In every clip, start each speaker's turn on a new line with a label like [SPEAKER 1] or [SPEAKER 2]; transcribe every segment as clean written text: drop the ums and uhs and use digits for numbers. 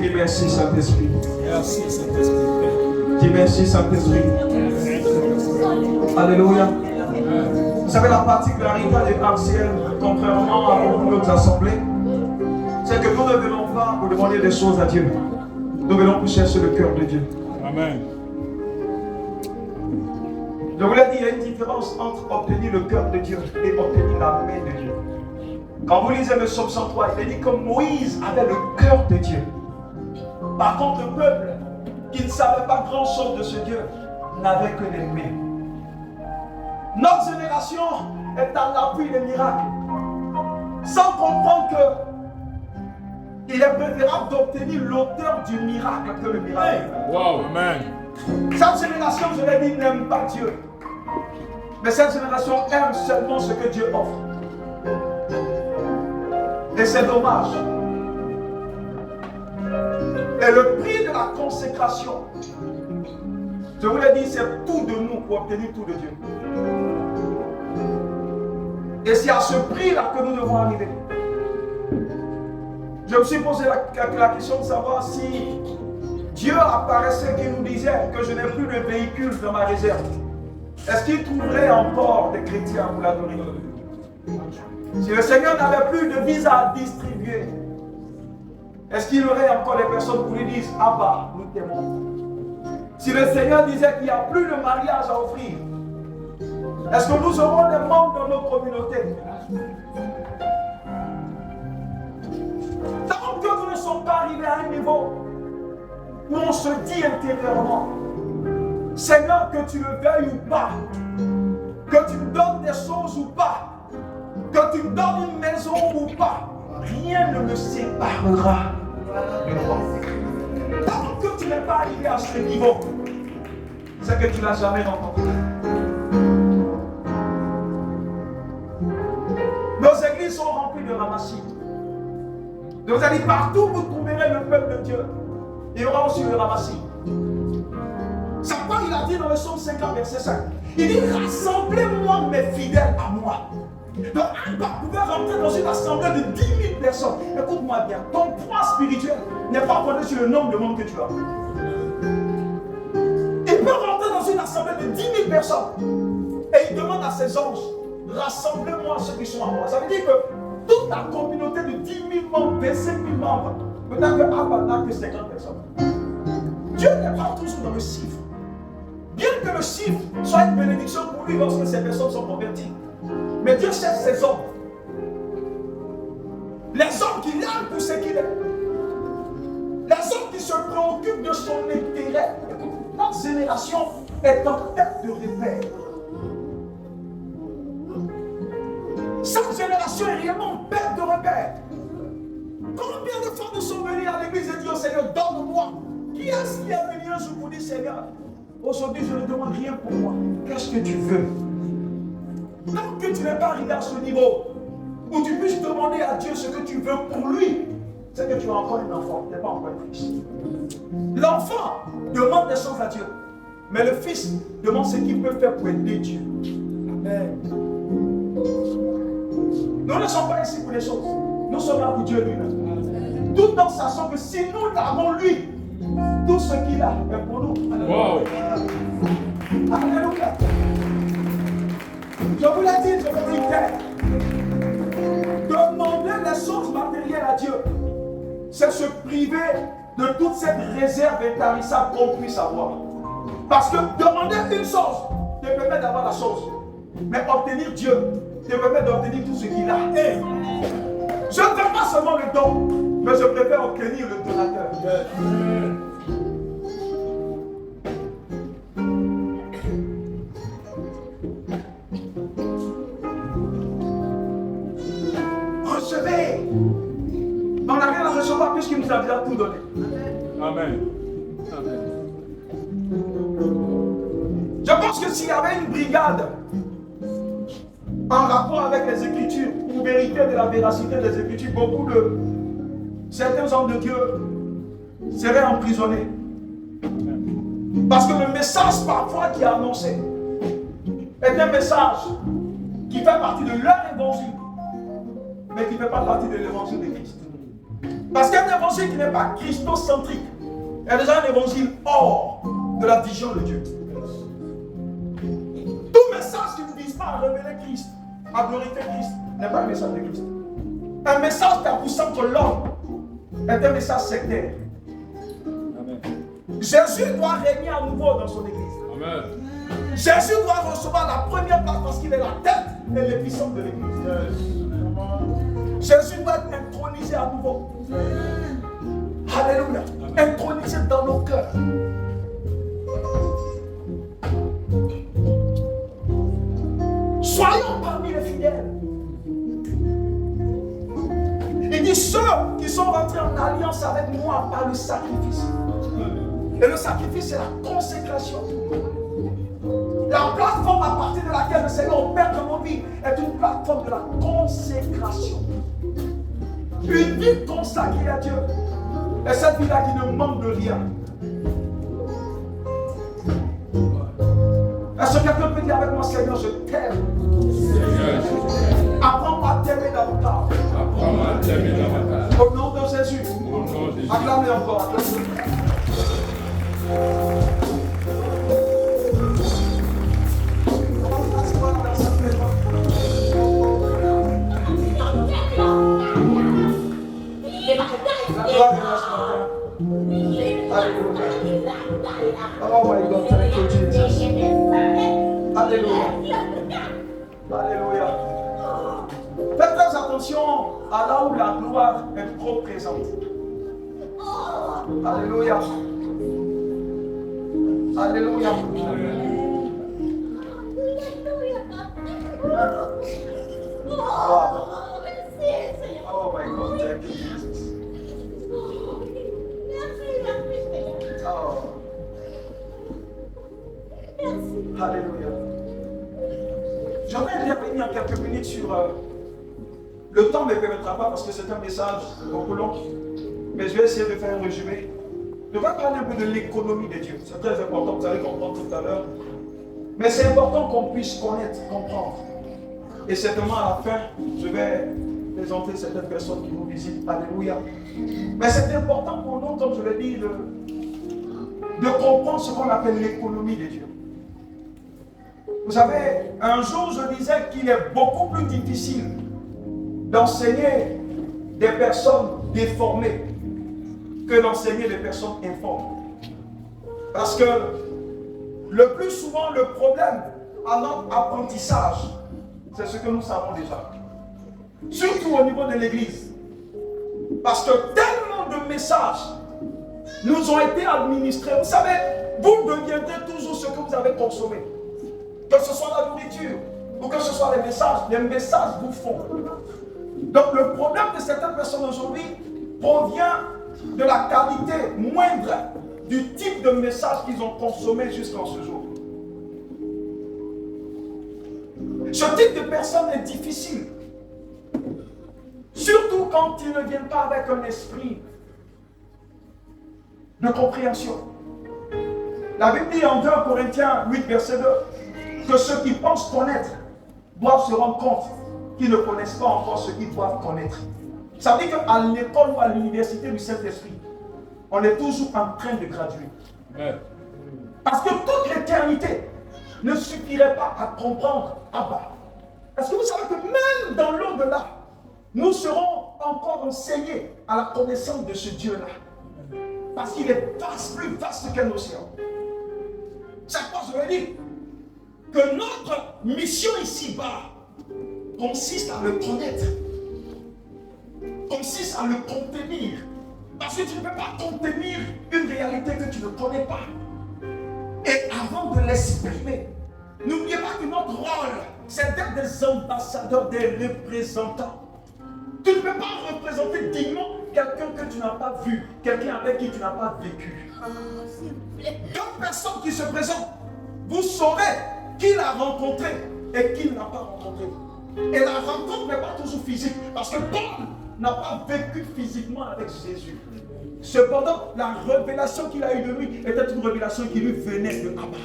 [SPEAKER 1] Dis merci Saint-Esprit.
[SPEAKER 2] Merci Saint-Esprit.
[SPEAKER 1] Dis merci Saint-Esprit. Alléluia. Vous savez la particularité de Arciel, contrairement à beaucoup d'autres assemblées, c'est que nous ne venons pas pour demander des choses à Dieu. Nous venons pour chercher le cœur de Dieu.
[SPEAKER 2] Amen.
[SPEAKER 1] Je vous l'ai dit, il y a une différence entre obtenir le cœur de Dieu et obtenir la main de Dieu. Quand vous lisez le psaume 103, il est dit que Moïse avait le cœur de Dieu. Par contre, le peuple, qui ne savait pas grand-chose de ce Dieu, n'avait que les mains. Notre génération est à l'appui des miracles, sans comprendre que il est préférable d'obtenir l'auteur du miracle que le miracle.
[SPEAKER 2] Wow, amen.
[SPEAKER 1] Cette génération, je l'ai dit, n'aime pas Dieu. Mais cette génération aime seulement ce que Dieu offre. Et c'est dommage. Et le prix de la consécration, je vous l'ai dit, c'est tout de nous pour obtenir tout de Dieu. Et c'est à ce prix-là que nous devons arriver. Je me suis posé la question de savoir si Dieu apparaissait et nous disait que je n'ai plus de véhicule dans ma réserve. Est-ce qu'il trouverait encore des chrétiens pour l'adorer? Si le Seigneur n'avait plus de visa à distribuer, est-ce qu'il y aurait encore des personnes qui lui disent « Abba, nous t'aimons » ? Si le Seigneur disait qu'il n'y a plus de mariage à offrir, est-ce que nous aurons des membres dans nos communautés? Tant que nous ne sommes pas arrivés à un niveau où on se dit intérieurement, Seigneur, que tu le veuilles ou pas, que tu me donnes des choses ou pas, que tu me donnes une maison ou pas, rien ne me séparera de toi. Tant que tu n'es pas arrivé à ce niveau, c'est que tu ne l'as jamais rencontré. Nos églises sont remplies de ramassis. Donc vous allez partout où vous trouverez le peuple de Dieu, il y aura aussi le ramassis. C'est quoi il a dit dans le psaume 50, verset 5. Il dit, rassemblez-moi mes fidèles à moi. Donc un gars pouvait rentrer dans une assemblée de 10 000 personnes. Écoute-moi bien, ton poids spirituel n'est pas fondé sur le nombre de monde que tu as. Il peut rentrer dans une assemblée de 10 000 personnes et il demande à ses anges, rassemblez-moi ceux qui sont à moi. Ça veut dire que toute la communauté de 10 000 membres, 25 000 membres, peut-être que Abba n'a que 50 personnes. Dieu n'est pas toujours dans le chiffre. Bien que le chiffre soit une bénédiction pour lui lorsque ces personnes sont converties. Mais Dieu cherche ses hommes. Les hommes qui l'aiment pour ce qu'il est. Les hommes qui se préoccupent de son intérêt. Notre génération est en tête de repère. Cette génération est réellement en perte de repère. Combien de fois nous sommes venus à l'église et dit au Seigneur, donne-moi. Qui est-ce qui est venu un jour pour dire, Seigneur, aujourd'hui je ne demande rien pour moi. Qu'est-ce que tu veux? Tant que tu n'es pas arrivé à ce niveau où tu puisses demander à Dieu ce que tu veux pour lui, c'est que tu es encore un enfant, tu n'es pas encore un fils. L'enfant demande des choses à Dieu, mais le fils demande ce qu'il peut faire pour aider Dieu. Amen. Nous ne sommes pas ici pour les choses, nous sommes là pour Dieu lui-même. Tout en sachant que si nous l'avons lui, tout ce qu'il a est pour nous.
[SPEAKER 2] Wow.
[SPEAKER 1] Alléluia. Je vous l'ai dit, je vous le dis. Demander les choses matérielles à Dieu, c'est se priver de toute cette réserve intarissable qu'on puisse avoir. Parce que demander une chose te permet d'avoir la chose. Mais obtenir Dieu te permet d'obtenir tout ce qu'il a. Et je ne veux pas seulement le don, mais je préfère obtenir le donateur. Recevez. On n'a rien à recevoir puisqu'il nous a déjà tout donné.
[SPEAKER 2] Amen. Amen.
[SPEAKER 1] Je pense que s'il y avait une brigade en rapport avec les Écritures, pour vérifier de la véracité des Écritures, beaucoup de certains hommes de Dieu seraient emprisonnés. Parce que le message parfois qui est annoncé est un message qui fait partie de leur évangile, mais qui ne fait pas partie de l'évangile de Christ. Parce qu'il y a un évangile qui n'est pas christocentrique. Il y a déjà un évangile hors de la vision de Dieu. Tout message qui ne vise pas à révéler Christ, à glorifier Christ, n'est pas un message de Christ. Un message qui a pour centre l'homme est un message sectaire.
[SPEAKER 2] Amen.
[SPEAKER 1] Jésus doit régner à nouveau dans son église.
[SPEAKER 2] Amen.
[SPEAKER 1] Jésus doit recevoir la première place parce qu'il est la tête et les puissants de l'église. Jésus doit être intronisé à nouveau. Alléluia. Intronisé dans nos cœurs. Soyons parmi les fidèles. Il dit ceux qui sont rentrés en alliance avec moi par le sacrifice. Et le sacrifice, c'est la consécration. La plateforme à partir de laquelle le Seigneur opère dans nos vies est une plateforme de la consécration. Une vie consacrée à Dieu. Et cette vie-là qui ne manque de rien. Est-ce que quelqu'un peut dire avec moi, Seigneur, je t'aime? Apprends-moi à t'aimer davantage. Au nom de Jésus. Acclame-le encore. Acclame-le. Oh my God, thank you, Jesus. Alléluia. Alléluia. Faites très attention à là où la gloire est trop présente. Alléluia. Alléluia. Wow. Oh my God, thank you, Jesus. Oh. Alléluia. J'aimerais intervenir en quelques minutes sur le temps ne me permettra pas parce que c'est un message beaucoup long, mais je vais essayer de faire un résumé. Je vais parler un peu de l'économie de Dieu. C'est très important, vous allez comprendre tout à l'heure. Mais c'est important qu'on puisse connaître, comprendre. Et certainement à la fin, je vais présenter certaines personnes qui nous visitent. Alléluia. Mais c'est important pour nous, comme je l'ai dit, de comprendre ce qu'on appelle l'économie de Dieu. Vous savez, un jour je disais qu'il est beaucoup plus difficile d'enseigner des personnes déformées que d'enseigner des personnes informes. Parce que le plus souvent, le problème à notre apprentissage, c'est ce que nous savons déjà. Surtout au niveau de l'Église. Parce que tellement de messages nous ont été administrés. Vous savez, vous deviendrez toujours ce que vous avez consommé. Que ce soit la nourriture ou que ce soit les messages vous font. Donc le problème de certaines personnes aujourd'hui provient de la qualité moindre du type de message qu'ils ont consommé jusqu'en ce jour. Ce type de personne est difficile. Surtout quand ils ne viennent pas avec un esprit de compréhension. La Bible dit en 2 Corinthiens 8, verset 2, que ceux qui pensent connaître doivent se rendre compte qu'ils ne connaissent pas encore ce qu'ils doivent connaître. Ça veut dire qu'à l'école ou à l'université du Saint-Esprit, on est toujours en train de graduer. Parce que toute l'éternité ne suffirait pas à comprendre Abba. Est-ce que vous savez que même dans l'au-delà, nous serons encore enseignés à la connaissance de ce Dieu-là? Parce qu'il est vaste, plus vaste qu'un océan. C'est quoi je veux dire? Que notre mission ici-bas consiste à le connaître, consiste à le contenir. Parce que tu ne peux pas contenir une réalité que tu ne connais pas. Et avant de l'exprimer, n'oubliez pas que notre rôle, c'est d'être des ambassadeurs, des représentants. Tu ne peux pas représenter dignement quelqu'un que tu n'as pas vu, quelqu'un avec qui tu n'as pas vécu. Toute personne qui se présente, vous saurez qui l'a rencontré et qui ne l'a pas rencontré. Et la rencontre n'est pas toujours physique, parce que Paul n'a pas vécu physiquement avec Jésus. Cependant, la révélation qu'il a eue de lui était une révélation qui lui venait de Abba.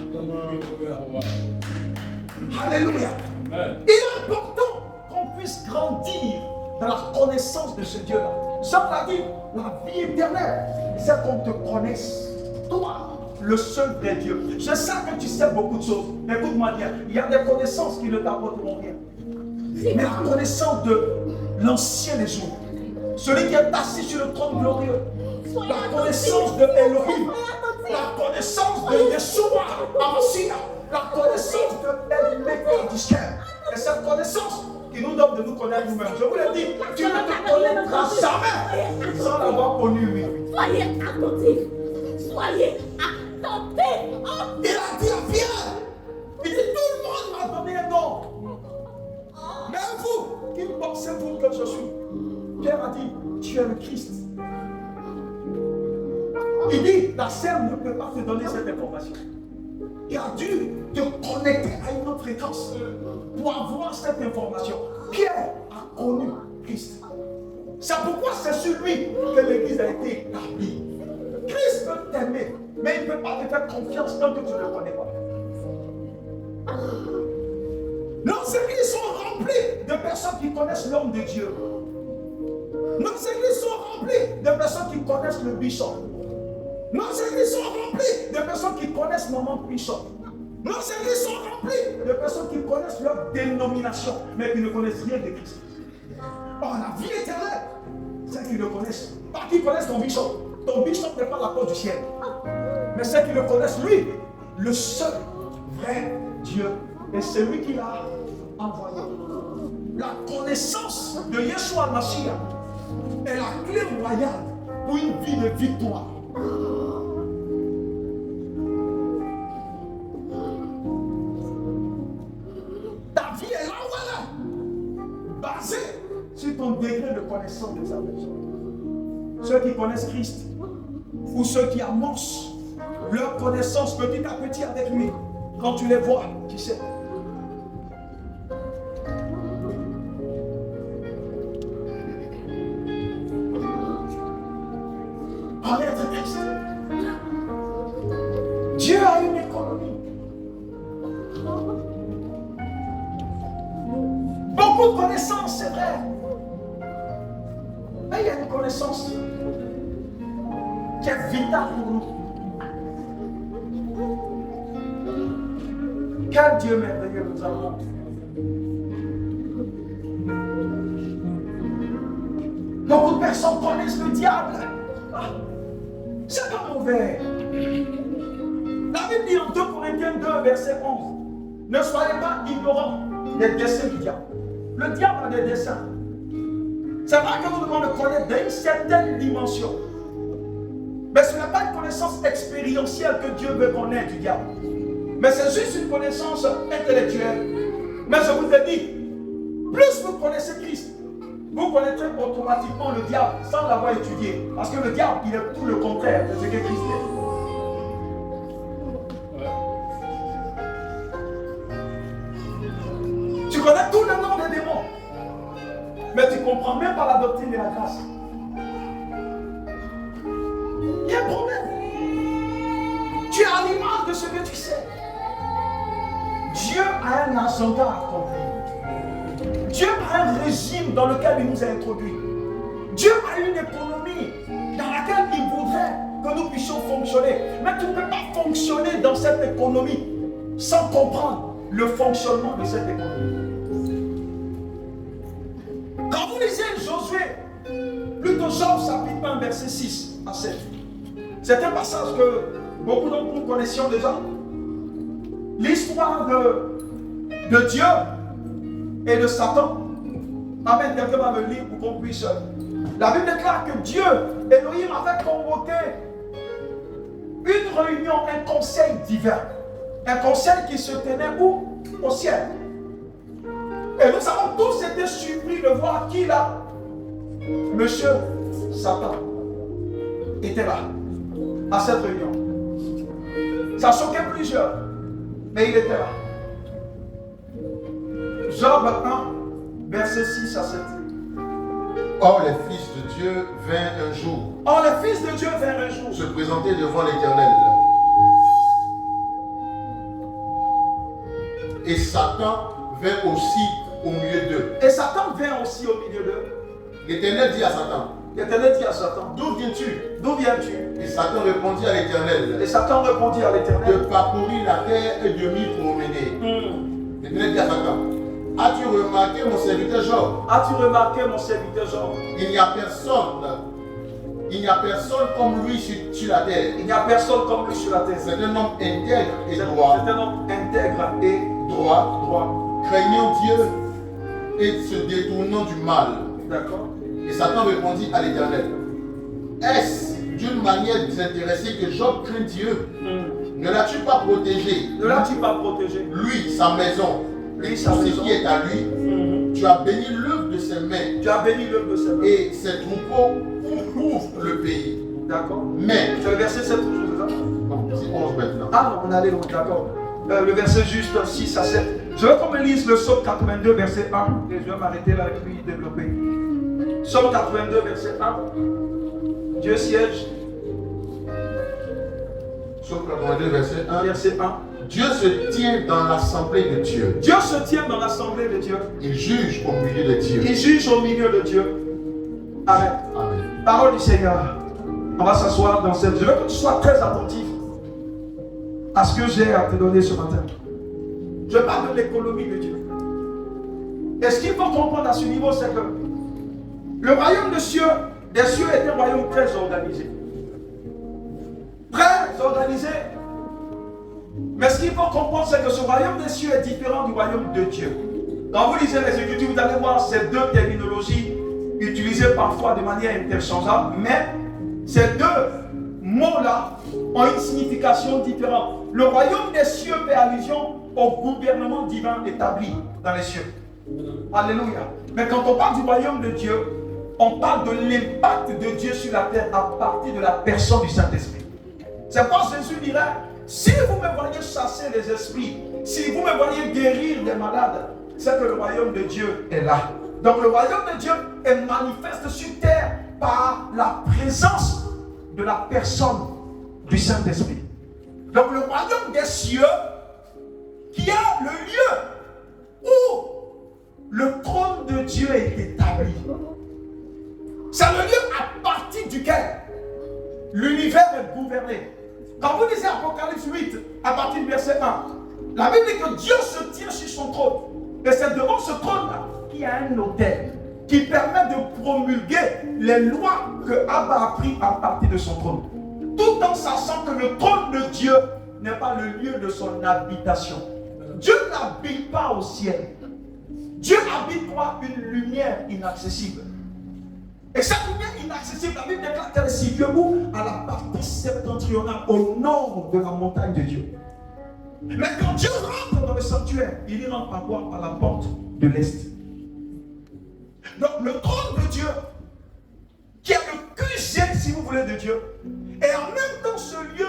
[SPEAKER 1] Alléluia. Il est important qu'on puisse grandir dans la connaissance de ce Dieu-là. Jean l'a dit, la vie éternelle, c'est qu'on te connaisse. Toi, le seul vrai Dieu. Je sais que tu sais beaucoup de choses. Mais écoute-moi bien, il y a des connaissances qui ne t'apporteront rien. Mais la connaissance de l'ancien des jours, celui qui est assis sur le trône glorieux, la connaissance de Elohim, la connaissance de Yeshua, Amashia, la connaissance de El Mekar d'Israël. Et cette connaissance qui nous donne de nous connaître nous-mêmes. Je vous l'ai dit, tu ne te connaîtras jamais sans l'avoir connu lui.
[SPEAKER 3] Soyez attentifs. Soyez attentifs.
[SPEAKER 1] Il a dit à Pierre, il dit tout le monde m'a donné un nom. Mais vous, qui pensez-vous que je suis? Pierre a dit, tu es le Christ. Il dit, la scène ne peut pas te donner cette information. Il a dû te connecter à une autre fréquence pour avoir cette information. Pierre a connu Christ. C'est pourquoi c'est sur lui que l'Église a été établie. Christ peut t'aimer, mais il ne peut pas te faire confiance tant que tu ne le connais pas. Nos églises sont remplies de personnes qui connaissent l'homme de Dieu. Nos églises sont remplies de personnes qui connaissent le bishop. Nos églises sont remplies de personnes qui connaissent maman bishop. Nos églises sont remplies de personnes qui connaissent leur dénomination, mais qui ne connaissent rien de Christ. Or, la vie éternelle, c'est qu'ils le connaissent. Pas qu'ils connaissent ton bishop. Ton bishop n'est pas la porte du ciel. Mais c'est qu'ils le connaissent, lui, le seul vrai Dieu. Et c'est lui qui l'a envoyé. La connaissance de Yeshua Mashiach est la clé royale pour une vie de victoire. Ta vie est là, voilà, basée sur ton degré de connaissance de sa personne. Ceux qui connaissent Christ ou ceux qui amorcent leur connaissance petit à petit avec lui, quand tu les vois, tu sais. Connaître Christ. Dieu a une économie. Beaucoup de connaissances, c'est vrai. Mais il y a une connaissance qui est vitale pour nous. Quel Dieu merveilleux nous avons. Beaucoup de personnes connaissent le diable. C'est pas mauvais. La Bible dit en 2 Corinthiens 2, verset 11. Ne soyez pas ignorants des desseins du diable. Le diable a des desseins. C'est vrai que nous devons le connaître d'une certaine dimension. Mais ce n'est pas une connaissance expérientielle que Dieu veut qu'on ait du diable. Mais c'est juste une connaissance intellectuelle. Mais je vous ai dit, plus vous connaissez Christ, vous connaîtrez automatiquement le diable sans l'avoir étudié. Parce que le diable, il est tout le contraire de ce que Christ est. Tu connais tout le nom des démons, mais tu ne comprends même pas la doctrine de la grâce. Il y a un problème. Tu es à l'image de ce que tu sais. Dieu a un agenda à accomplir. Dieu a un régime dans lequel il nous a introduits. Dieu a une économie dans laquelle il voudrait que nous puissions fonctionner. Mais tu ne peux pas fonctionner dans cette économie sans comprendre le fonctionnement de cette économie. Quand vous lisez Josué, plutôt Job chapitre 1, verset 6 à 7, c'est un passage que beaucoup d'entre nous connaissions déjà. L'histoire de Dieu et de Satan. Amen. Quelqu'un va me lire pour qu'on puisse. La Bible déclare que Dieu, Elohim, avait convoqué une réunion, un conseil divin. Un conseil qui se tenait où? Au ciel. Et nous avons tous été surpris de voir qui là, Monsieur Satan, était là, à cette réunion. Ça choquait plusieurs, mais il était là. Job 1, verset 6 à 7.
[SPEAKER 4] Or, les fils de Dieu vinrent un jour.
[SPEAKER 1] Or, les fils de Dieu vinrent un jour
[SPEAKER 4] Se présenter devant l'Éternel. Et Satan vint aussi au milieu d'eux.
[SPEAKER 1] Et Satan vint aussi au milieu d'eux.
[SPEAKER 4] L'Éternel dit à Satan,
[SPEAKER 1] L'Éternel dit à Satan,
[SPEAKER 4] d'où viens-tu?
[SPEAKER 1] d'où viens-tu?
[SPEAKER 4] Et Satan répondit à l'Éternel,
[SPEAKER 1] Et Satan répondit à
[SPEAKER 4] de
[SPEAKER 1] l'Éternel,
[SPEAKER 4] parcourir la terre et de m'y promener. L'Éternel dit à Satan, as-tu remarqué mon serviteur Job?
[SPEAKER 1] as-tu remarqué mon serviteur Job?
[SPEAKER 4] Il n'y a personne comme lui sur la terre.
[SPEAKER 1] Il n'y a personne comme lui sur la terre.
[SPEAKER 4] C'est un homme intègre et
[SPEAKER 1] C'est
[SPEAKER 4] droit,
[SPEAKER 1] un homme intègre et droit.
[SPEAKER 4] craignant Dieu et se détournant du mal.
[SPEAKER 1] D'accord?
[SPEAKER 4] Et Satan répondit à l'Éternel, est-ce d'une manière désintéressée que Job craint Dieu? Ne l'as-tu pas protégé?
[SPEAKER 1] Ne l'as-tu pas protégé?
[SPEAKER 4] Lui, sa maison,
[SPEAKER 1] Lui,
[SPEAKER 4] et
[SPEAKER 1] sa
[SPEAKER 4] tout ce
[SPEAKER 1] maison.
[SPEAKER 4] qui est à lui, tu as béni l'œuvre de ses mains,
[SPEAKER 1] Tu as béni l'œuvre de ses mains.
[SPEAKER 4] et ses troupeaux couvrent le pays.
[SPEAKER 1] D'accord?
[SPEAKER 4] Mais,
[SPEAKER 1] C'est le verset 7 toujours, c'est ça?
[SPEAKER 4] non, c'est 11 maintenant.
[SPEAKER 1] Ah non, on allait loin, d'accord. Le verset juste 6 à 7. Je veux qu'on me lise le psaume 82, verset 1. Et je vais m'arrêter là et puis développer. Psaume 82, verset 1. Dieu siège.
[SPEAKER 4] Psaume 82, verset 1.
[SPEAKER 1] Verset 1.
[SPEAKER 4] Dieu se tient dans l'assemblée de Dieu.
[SPEAKER 1] Dieu se tient dans l'assemblée de Dieu.
[SPEAKER 4] Il juge au milieu de Dieu.
[SPEAKER 1] Il juge au milieu de Dieu. Amen.
[SPEAKER 4] Amen.
[SPEAKER 1] Parole du Seigneur. On va s'asseoir dans cette. Je veux que tu sois très attentif à ce que j'ai à te donner ce matin. Je parle de l'économie de Dieu. Et ce qu'il faut comprendre à ce niveau, c'est que le royaume des cieux est un royaume très organisé. Très organisé. Mais ce qu'il faut comprendre, c'est que ce royaume des cieux est différent du royaume de Dieu. Quand vous lisez les Écritures, vous allez voir ces deux terminologies utilisées parfois de manière interchangeable, mais ces deux mots-là ont une signification différente. Le royaume des cieux fait allusion au gouvernement divin établi dans les cieux. Alléluia. Mais quand on parle du royaume de Dieu, on parle de l'impact de Dieu sur la terre à partir de la personne du Saint-Esprit. C'est pourquoi Jésus dirait, si vous me voyez chasser les esprits, si vous me voyez guérir les malades, c'est que le royaume de Dieu est là. Donc le royaume de Dieu est manifeste sur terre par la présence de la personne du Saint-Esprit. Donc le royaume des cieux, qui est le lieu où le trône de Dieu est établi. C'est le lieu à partir duquel l'univers est gouverné. Quand vous lisez Apocalypse 8, à partir du verset 1, la Bible dit que Dieu se tient sur son trône. Et c'est devant ce trône-là qu'il y a un autel qui permet de promulguer les lois que Abba a prises à partir de son trône. Tout en sachant que le trône de Dieu n'est pas le lieu de son habitation. Dieu n'habite pas au ciel. Dieu habite quoi? Une lumière inaccessible. Et cette lumière inaccessible, la Bible déclare qu'elle est située où? À la partie septentrionale, au nord de la montagne de Dieu. Mais quand Dieu rentre dans le sanctuaire, il y rentre par quoi? Par la porte de l'Est. Donc le trône de Dieu, qui est le QG, si vous voulez, de Dieu, et en même temps ce lieu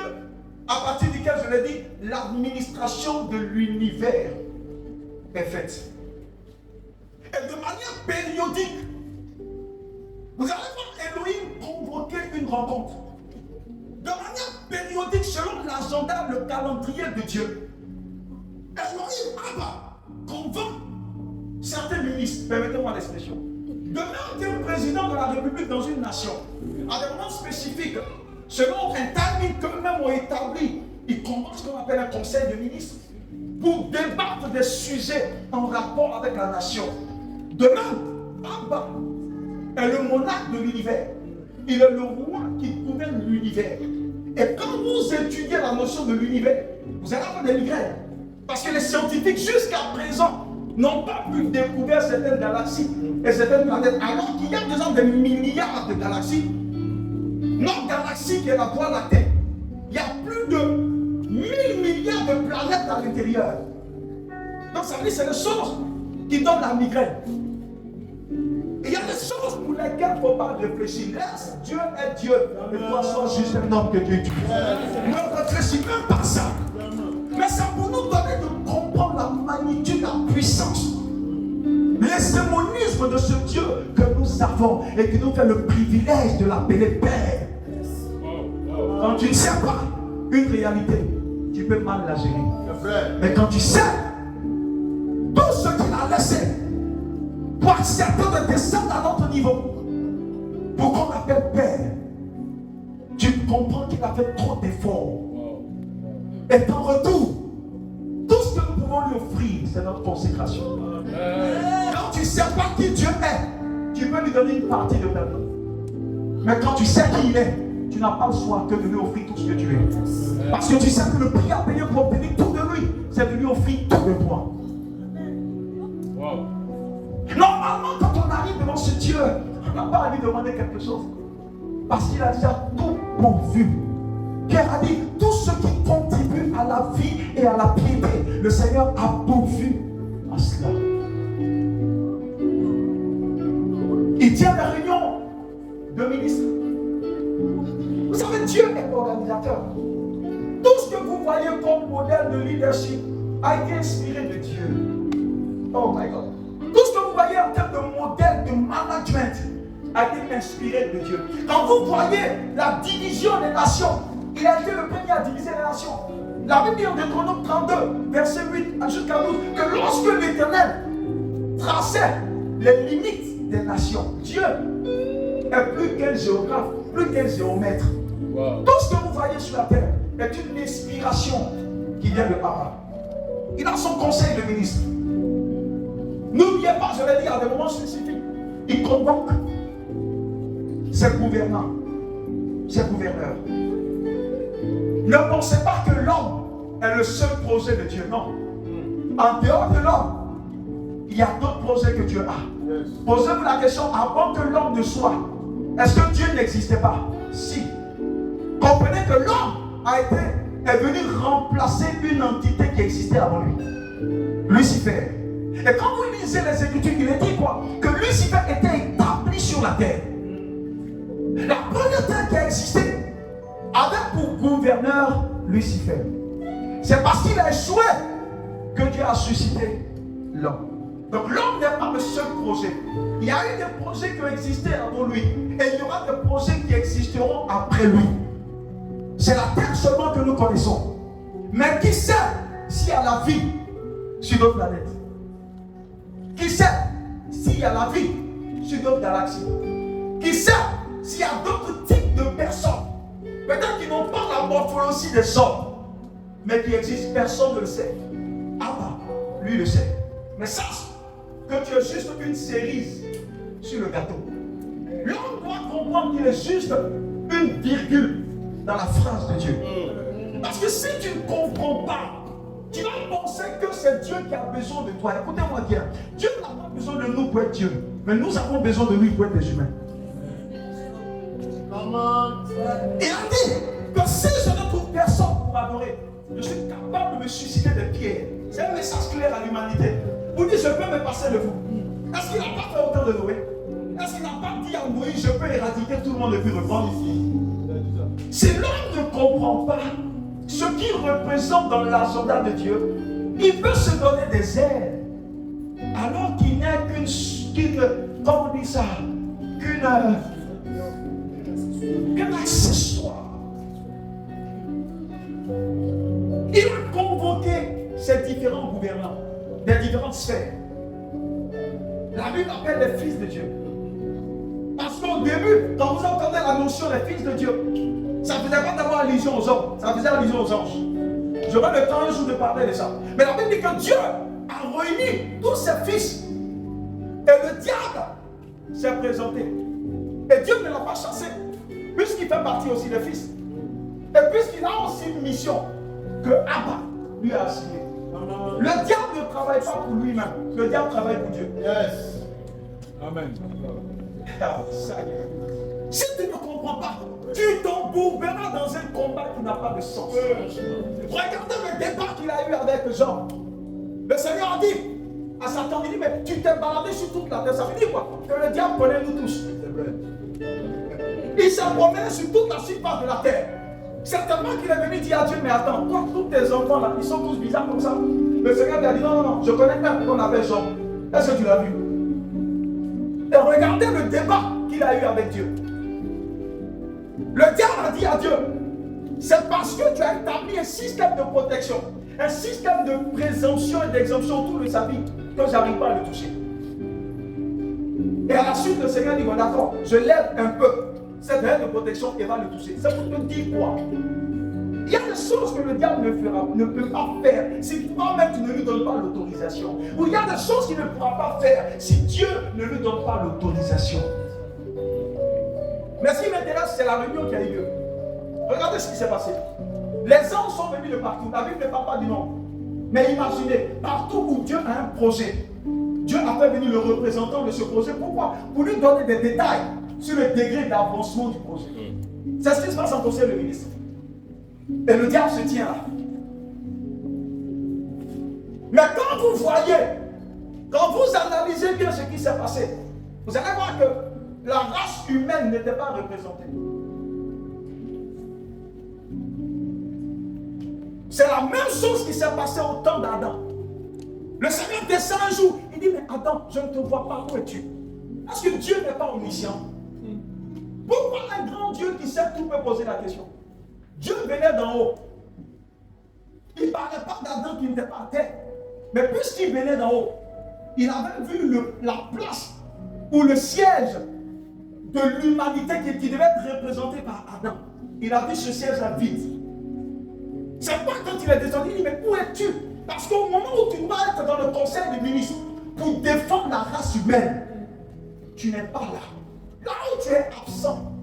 [SPEAKER 1] à partir duquel, je l'ai dit, l'administration de l'univers est faite. Et de manière périodique, vous allez voir Elohim convoquer une rencontre. De manière périodique, selon l'agenda, le calendrier de Dieu. Elohim Abba convoque certains ministres, permettez-moi l'expression. Demain, un président de la République dans une nation, à des moments spécifiques, selon un timing qu'eux-mêmes ont établi, ils convoquent ce qu'on appelle un conseil de ministres pour débattre des sujets en rapport avec la nation. Demain, Abba est le monarque de l'univers. Il est le roi qui gouverne l'univers. Et quand vous étudiez la notion de l'univers, vous allez avoir des migraines. Parce que les scientifiques, jusqu'à présent, n'ont pas pu découvrir certaines galaxies et certaines planètes, alors qu'il y a déjà des milliards de galaxies. Notre galaxie qui est la Voie lactée, il y a plus de 1000 milliards de planètes à l'intérieur. Donc ça veut dire que c'est les choses qui donnent la migraine. Il y a des choses pour lesquelles il ne faut pas réfléchir. Laisse Dieu est Dieu. Et toi, sois juste un homme que Dieu utilise. Ne réfléchis même pas ça. Mais c'est pour nous donner de comprendre la magnitude, la puissance, l'hégémonisme de ce Dieu que nous avons et qui nous fait le privilège de l'appeler Père. Quand tu ne sais pas une réalité, tu peux mal la gérer. Mais quand tu sais tout ce qu'il a laissé pour accepter de descendre à notre niveau, pour qu'on qu'il a fait trop d'efforts. Et en retour, tout ce que nous pouvons lui offrir, c'est notre consécration. Quand tu ne sais pas qui Dieu est, tu peux lui donner une partie de ta vie. Mais quand tu sais qui il est, tu n'as pas le choix que de lui offrir tout ce que tu es. Parce que tu sais que le prix à payer pour obtenir tout de lui, c'est de lui offrir tout de toi. Normalement, quand on arrive devant ce Dieu, on n'a pas à lui demander quelque chose. Parce qu'il a déjà tout pourvu. Pierre a dit, tout ce qui contribue à la vie et à la piété, le Seigneur a pourvu à cela. Il tient des réunions de ministres. Vous savez, Dieu est organisateur. Tout ce que vous voyez comme modèle de leadership a été inspiré de Dieu. Oh my God. Tout ce que vous voyez en termes de modèle de management a été inspiré de Dieu. Quand vous voyez la division des nations, il a été le premier à diviser les nations. La Bible dit en Deutéronome 32, verset 8 jusqu'à 12, que lorsque l'Éternel traçait les limites des nations, Dieu est plus qu'un géographe, plus qu'un géomètre. Tout ce que vous voyez sur la terre est une inspiration qui vient de Abba. Il a son conseil de ministre. N'oubliez pas, je l'ai dit à des moments spécifiques, il convoque ses gouvernants, ses gouverneurs. Ne pensez pas que l'homme est le seul projet de Dieu, non. En dehors de l'homme, il y a d'autres projets que Dieu a. Posez-vous la question, avant que l'homme ne soit, est-ce que Dieu n'existait pas? Si. Comprenez que l'homme est venu remplacer une entité qui existait avant lui. Lucifer. Et quand vous lisez les Écritures, il est dit quoi? Que Lucifer était établi sur la terre. La première terre qui a existé avait pour gouverneur Lucifer. C'est parce qu'il a échoué que Dieu a suscité l'homme. Donc l'homme n'est pas le seul projet. Il y a eu des projets qui ont existé avant lui. Et il y aura des projets qui existeront après lui. C'est la terre seulement que nous connaissons. Mais qui sait s'il y a la vie sur d'autres planètes? Qui sait s'il y a la vie sur d'autres galaxies? Qui sait s'il y a d'autres types de personnes? Peut-être qu'ils n'ont pas la morphologie des hommes, mais qui existent, personne ne le sait. Abba, lui le sait. Mais sache que tu es juste une cerise sur le gâteau. L'homme doit comprendre qu'il est juste une virgule dans la phrase de Dieu. Parce que si tu ne comprends pas, tu vas penser que c'est Dieu qui a besoin de toi. Écoutez-moi bien. Dieu n'a pas besoin de nous pour être Dieu, mais nous avons besoin de lui pour être des humains. Il a dit que si je ne trouve personne pour m'adorer, je suis capable de me susciter des pierres. C'est un message clair à l'humanité. Vous dites, je peux me passer de vous. Est-ce qu'il n'a pas fait autant de Noé? Est-ce qu'il n'a pas dit à Moïse, je peux éradiquer tout le monde et puis reprendre ici? Si l'homme ne comprend pas ce qu'il représente dans l'agenda de Dieu, il peut se donner des ailes alors qu'il n'est qu'une comment on dit ça, qu'un accessoire. Il a convoqué ces différents gouvernants des différentes sphères. La Bible appelle les fils de Dieu. Parce qu'au début, quand vous entendez la notion des fils de Dieu, ça ne faisait pas d'abord allusion aux hommes, ça faisait allusion aux anges. J'aurai le temps un jour de parler de ça. Mais la Bible dit que Dieu a réuni tous ses fils. Et le diable s'est présenté. Et Dieu ne l'a pas chassé, puisqu'il fait partie aussi des fils. Et puisqu'il a aussi une mission que Abba lui a assignée. Le diable ne travaille pas pour lui-même. Le diable travaille pour Dieu.
[SPEAKER 4] Yes.
[SPEAKER 2] Amen.
[SPEAKER 1] Si tu ne comprends pas, tu t'embourberas dans un combat qui n'a pas de sens. Regardez le débat qu'il a eu avec Jean. Le Seigneur a dit à Satan, il dit, mais tu t'es baladé sur toute la terre. Ça veut dire quoi? Que le diable connaît nous tous. Il s'est promené sur toute la surface de la terre. Certainement qu'il est venu dire à Dieu, mais attends, toi, tous tes enfants là, ils sont tous bizarres comme ça. Le Seigneur lui a dit, non, je connais un qu'on appelle Jean. Est-ce que tu l'as vu? Et regardez le débat qu'il a eu avec Dieu. Le diable a dit à Dieu, c'est parce que tu as établi un système de protection, un système de présomption et d'exemption autour de sa vie, que je n'arrive pas à le toucher. Et à la suite, le Seigneur dit, bon, d'accord, je lève un peu cette haie de protection, elle va le toucher. C'est pour te dire quoi? Il y a des choses que le diable ne peut pas faire si toi-même tu ne lui donnes pas l'autorisation. Ou il y a des choses qu'il ne pourra pas faire si Dieu ne lui donne pas l'autorisation. Mais ce qui m'intéresse, c'est la réunion qui a eu lieu. Regardez ce qui s'est passé. Les anges sont venus de partout. La Bible ne parle pas du nom. Mais imaginez, partout où Dieu a un projet, Dieu a fait venir le représentant de ce projet. Pourquoi? Pour lui donner des détails sur le degré d'avancement du projet. C'est ce qui se passe en conseil de ministre. Et le diable se tient là. Mais quand vous voyez, quand vous analysez bien ce qui s'est passé, vous allez voir que la race humaine n'était pas représentée. C'est la même chose qui s'est passée au temps d'Adam. Le Seigneur descend un jour, il dit, mais Adam, je ne te vois pas, où es-tu? Parce que Dieu n'est pas omniscient. Pourquoi un grand Dieu qui sait tout peut poser la question? Dieu venait d'en haut. Il ne parlait pas d'Adam qui n'était pas à terre. Mais puisqu'il venait d'en haut, il avait vu la place ou le siège de l'humanité qui devait être représenté par Adam. Il a vu ce siège là vide. C'est pas quand il est descendu, il dit, mais où es-tu? Parce qu'au moment où tu dois être dans le conseil des ministres pour défendre la race humaine, tu n'es pas là. Là où tu es absent,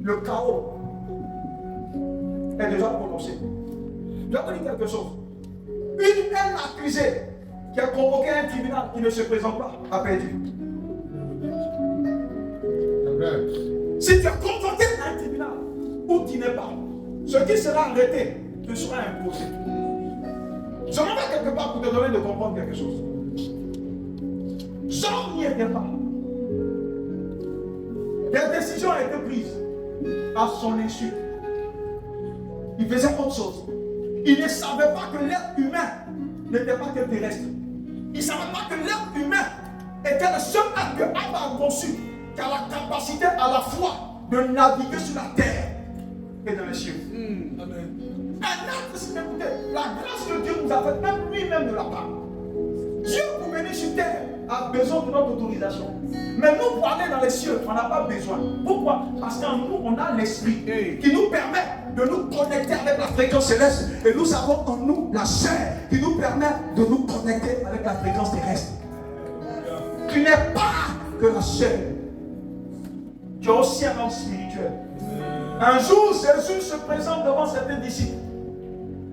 [SPEAKER 1] le chaos est déjà prononcé. Je vais vous dire quelque chose. Une haine accusée qui a convoqué un tribunal qui ne se présente pas a perdu. Si tu as convoqué un tribunal où tu n'es pas, ce qui sera arrêté te sera imposé. Je m'en vais quelque part pour te donner de comprendre quelque chose. Jean n'y était pas. Des décisions ont été prises à son insu. Il faisait autre chose. Il ne savait pas que l'être humain n'était pas que terrestre. Il ne savait pas que l'être humain était le seul être que Allah a conçu, qui a la capacité à la fois de naviguer sur la terre et dans les cieux. Amen. Un être, s'il écoutez, la grâce que Dieu nous a faite, même lui-même ne l'a pas. Dieu, pour venir sur terre, a besoin de notre autorisation. Mais nous, pour aller dans les cieux, on n'a pas besoin. Pourquoi? Parce qu'en nous, on a l'esprit qui nous permet de nous connecter avec la fréquence céleste. Et nous avons en nous la chair qui nous permet de nous connecter avec la fréquence terrestre. Tu n'es pas que la chair. Tu es aussi un homme spirituel. Un jour, Jésus se présente devant certains disciples.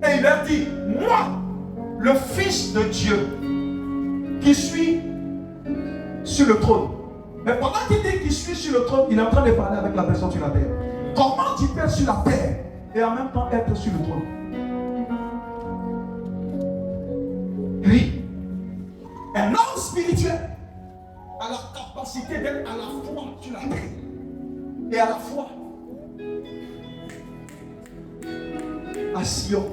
[SPEAKER 1] Et il leur dit, moi, le Fils de Dieu, qui suis sur le trône. Mais pendant qu'il dit qu'il suit sur le trône, il est en train de parler avec la personne sur la terre. Comment tu peux être sur la terre et en même temps être sur le trône? Oui. Un homme spirituel a la capacité d'être à la fois sur la terre et à la fois à Sion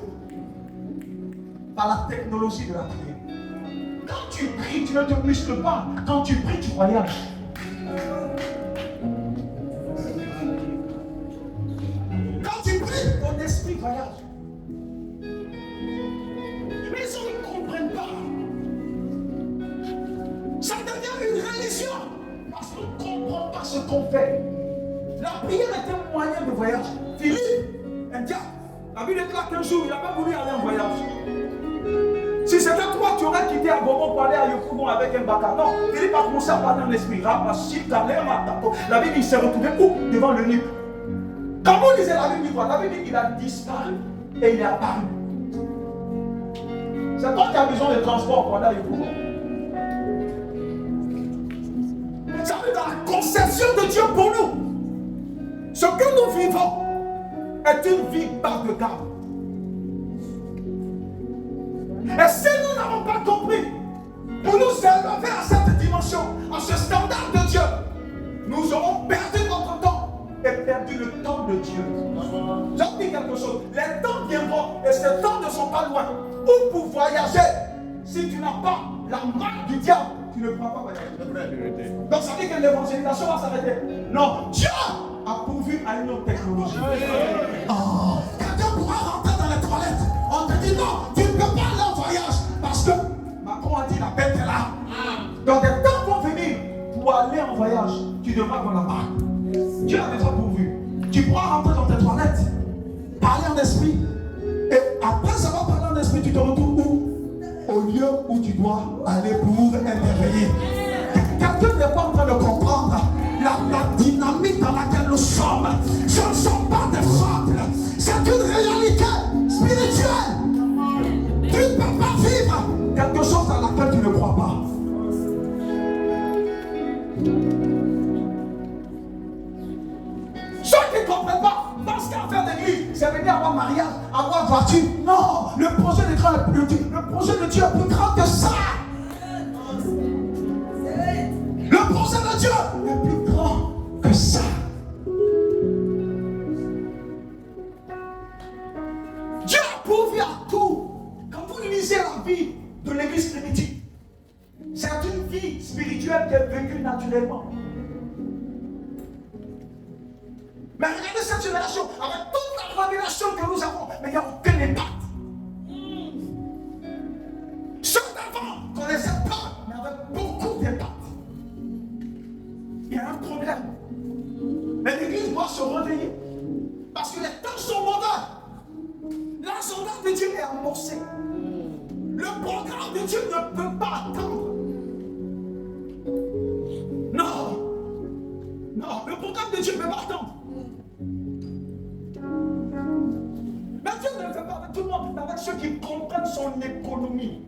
[SPEAKER 1] par la technologie de la prière. Quand tu pries, tu ne te muscles pas. Quand tu pries, tu voyages. Quand tu pries, ton esprit voyage. Mais ils ne comprennent pas. Ça devient une religion. Parce qu'on ne comprend pas ce qu'on fait. La prière est un moyen de voyage. Philippe, un diable, la Bible déclare qu'un jour, il n'a pas voulu aller en voyage. Si c'était toi, tu aurais quitté Abobo pour aller à Yopougon avec un bateau. Non, Philippe a commencé à parler en esprit. La Bible, il s'est retrouvé où? Devant le livre. Quand vous lisez la Bible, la Bible dit qu'il a disparu et il est apparu. C'est toi qui as besoin de transport pour aller à Yopougon. Ça veut dire dans la conception de Dieu pour nous. Ce que nous vivons est une vie bas de gamme. Et si nous n'avons pas compris, pour nous élever à cette dimension, à ce standard de Dieu, nous aurons perdu notre temps et perdu le temps de Dieu. J'en dis quelque chose. Les temps viendront et ces temps ne sont pas loin. Ou pour voyager, si tu n'as pas la marque du diable, tu ne pourras pas voyager. Donc ça veut dire que l'évangélisation va s'arrêter. Non, Dieu a pourvu à une autre technologie. Oh, quelqu'un pourra rentrer dans les toilettes. On te dit non, tu ne peux pas aller en voyage parce que Macron a dit la bête est là. Donc des temps vont venir pour aller en voyage. Tu devras avoir la marque. Dieu a déjà pourvu. esprit. Et après avoir parlé en esprit, tu te retrouves où? Au lieu où tu dois aller pour intervenir. Quelqu'un n'est pas en train de comprendre la dynamique dans laquelle nous sommes. Ce ne sont pas des fables. C'est une réalité spirituelle. Tu ne peux pas vivre quelque chose dans laquelle tu ne crois pas. Ceux qui ne comprennent pas, parce qu'en faire d'église, c'est venir avoir mariage, avoir voiture. Non, le projet de Dieu est plus dur. Le projet de Dieu est plus grand que ça. Le projet de Dieu est plus grand que ça. Dieu a pourvu à tout. Quand vous lisez la vie de l'église primitive, c'est une vie spirituelle qui est vécue naturellement. Mais regardez cette génération, avec toute la révélation que nous avons, mais il n'y a aucun impact. Ceux d'avant connaissaient pas, mais avec beaucoup d'impact. Il y a un problème. Mais l'église doit se réveiller. Parce que les temps sont mauvais. L'agenda de Dieu est amorcé. Le programme de Dieu ne peut pas attendre. Non. Non, le programme de Dieu ne peut pas attendre. Mais Dieu ne le fait pas avec tout le monde, mais avec ceux qui comprennent son économie.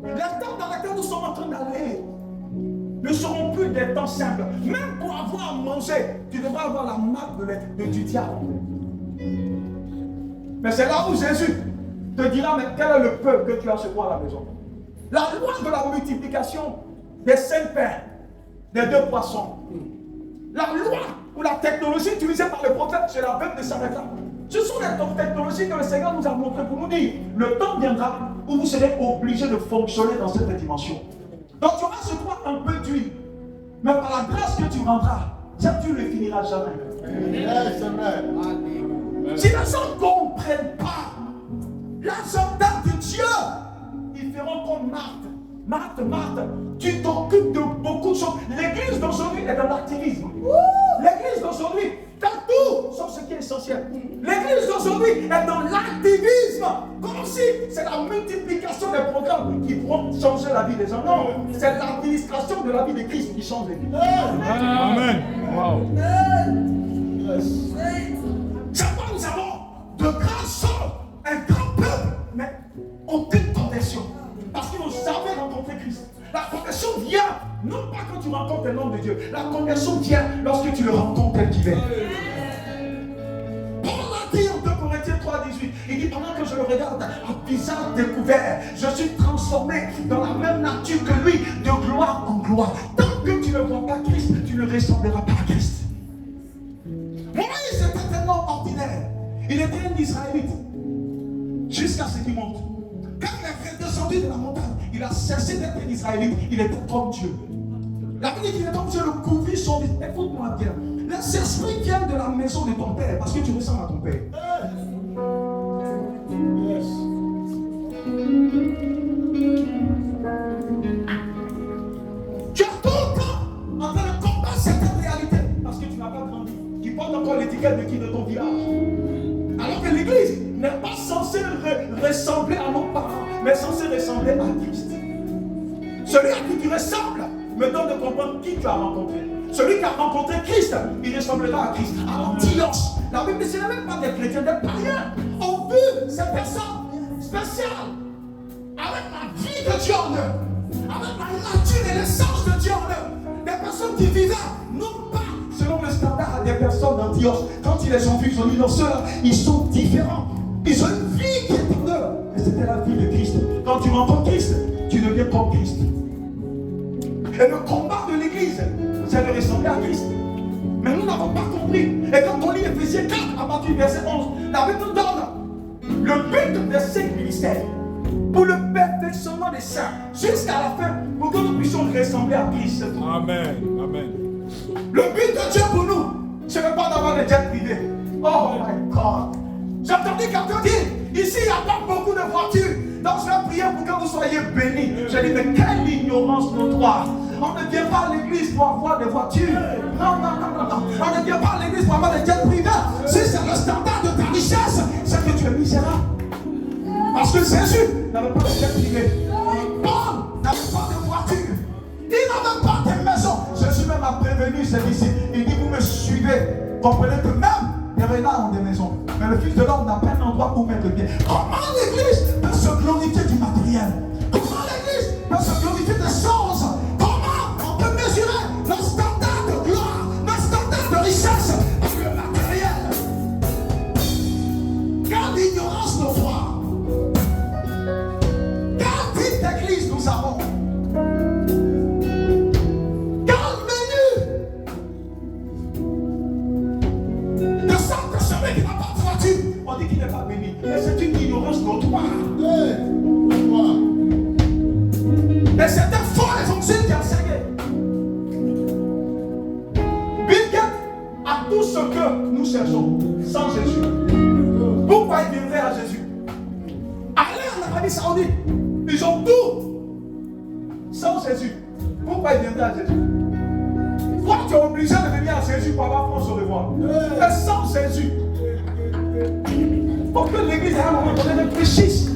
[SPEAKER 1] Les temps dans lesquels nous sommes en train d'aller ne seront plus des temps simples. Même pour avoir à manger, tu devras avoir la marque du diable. Mais c'est là où Jésus te dira, mais quel est le peuple que tu as chez toi à la maison? La loi de la multiplication des 5 pains, des 2 poissons. La loi ou la technologie utilisée par le prophète, c'est la veuve de Sarepta. Ce sont les technologies que le Seigneur nous a montrées pour nous dire, le temps viendra où vous serez obligés de fonctionner dans cette dimension. Donc tu auras sur toi un peu d'huile, mais par la grâce que tu rendras, cette huile ne finira jamais.
[SPEAKER 4] Yes, amen.
[SPEAKER 1] Si les gens ne comprennent pas l'agenda de Dieu, ils feront comme Marthe. Marthe, tu t'occupes de beaucoup de choses. L'église d'aujourd'hui est dans l'activisme. L'église d'aujourd'hui fait tout sauf ce qui est essentiel. L'église d'aujourd'hui est dans l'activisme. Comme si c'est la multiplication des programmes qui pourront changer la vie des gens. Non, c'est l'administration de la vie de Christ qui change les vies.
[SPEAKER 2] Amen. Wow.
[SPEAKER 1] C'est pas nous avons de grands choses, un grand peuple, mais aucune conversion. Parce que vous avez rencontré Christ. La conversion vient, non pas quand tu rencontres un homme de Dieu. La conversion vient lorsque tu le rencontres tel qu'il est. Paul a dit en 2 Corinthiens 3,18, il dit, pendant que je le regarde à visage découvert, je suis transformé dans la même nature que lui, de gloire en gloire. Tant que tu ne vois pas Christ, tu ne ressembleras pas à Christ. Moïse était un homme ordinaire. Il était un Israélite. Jusqu'à ce qu'il monte. Quand il est descendu de la montagne, il a cessé d'être un Israélite. Il était comme Dieu. La Bible dit qu'il est comme Dieu, le couvrit son visage. Écoute-moi bien. Les esprits viennent de la maison de ton père parce que tu ressembles à ton père.
[SPEAKER 4] Yes.
[SPEAKER 1] Tu es tout le temps en train de combattre cette réalité parce que tu n'as pas grandi. Tu portes encore l'étiquette de qui? De ton village. Alors que l'église n'est pas censée ressembler à nos parents, mais censée ressembler à Christ. Celui à qui tu ressembles me donne de comprendre qui tu as rencontré. Celui qui a rencontré Christ, il ressemblera à Christ. À Antioche, la Bible dit, ce n'est même pas des chrétiens, des païens ont vu ces personnes spéciales avec la vie de Dieu en eux, avec la nature et l'essence de Dieu en eux. Des personnes qui vivaient non pas selon le standard des personnes d'Antioche. Quand ils les ont vus, ils ont dit non, ceux-là, ils sont différents. Ils ont une vie qui est en eux. Mais c'était la vie de Christ. Quand tu rencontres Christ, tu deviens comme Christ. Et le combat de l'église, c'est de ressembler à Christ. Mais nous n'avons pas compris. Et quand on lit Éphésiens 4 à partir du verset 11, la Bible nous donne le but des 5 ministères pour le perfectionnement des saints jusqu'à la fin, pour que nous puissions ressembler à Christ.
[SPEAKER 2] Amen. Amen.
[SPEAKER 1] Le but de Dieu pour nous, ce n'est pas d'avoir des jets privés. Oh my God. J'ai entendu quelqu'un dire, ici il n'y a pas beaucoup de voitures. Donc je vais prier pour que vous soyez bénis. Je dis, mais quelle ignorance notoire. On ne vient pas à l'église pour avoir des voitures. Non. On ne vient pas à l'église pour avoir des jets privés. Si c'est le standard de ta richesse, c'est que tu es misérable. Parce que Jésus n'avait pas de jet privé. Paul n'avait pas de voiture. Il n'avait pas de maison. Jésus même a prévenu ses disciples. Il dit, vous me suivez. Comprenez que même les renards ont des maisons. Mais le Fils de l'homme n'a pas un endroit où mettre le pied. Comment l'église peut se glorifier du matériel? Comment l'église peut se glorifier des choses? Comment on peut mesurer le standard de gloire, le standard de richesse par le matériel? Quelle ignorance nos foi! Quel type d'église nous avons? Quel menu? De sorte que celui qui n'a pas de voiture, on dit qu'il n'est pas béni. Mais c'est une ignorance notoire. Mais c'est un faux évangile qui a enseigné. Bill Gates a tout ce que nous cherchons sans Jésus. Pourquoi il viendrait à Jésus? Allez en Arabie Saoudite, ils ont tout sans Jésus. Pourquoi il viendrait à Jésus? Toi, tu es obligé de venir à Jésus pour avoir France au revoir. Mais sans Jésus, pour que l'église à un moment donné réfléchisse,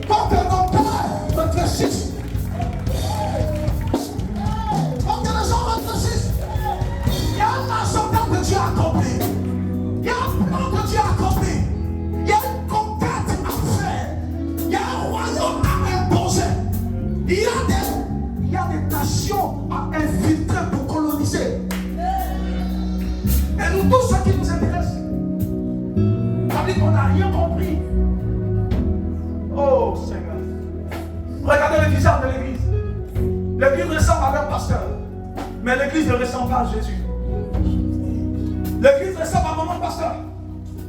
[SPEAKER 1] pour que nos pères réfléchissent, pour que les gens réfléchissent, il y a un agenda que Dieu a accompli, il y a un plan que Dieu a accompli, il y a une conquête à faire, il y a un royaume à imposer, il y a des nations à infiltrer pour coloniser. Et nous, tout ce qui nous intéresse, ça veut dire qu'on n'a rien compris. Oh Seigneur. Regardez le visage de l'église. L'église ressemble à un pasteur. Mais l'église ne ressemble pas à Jésus. L'église ressemble à mon pasteur.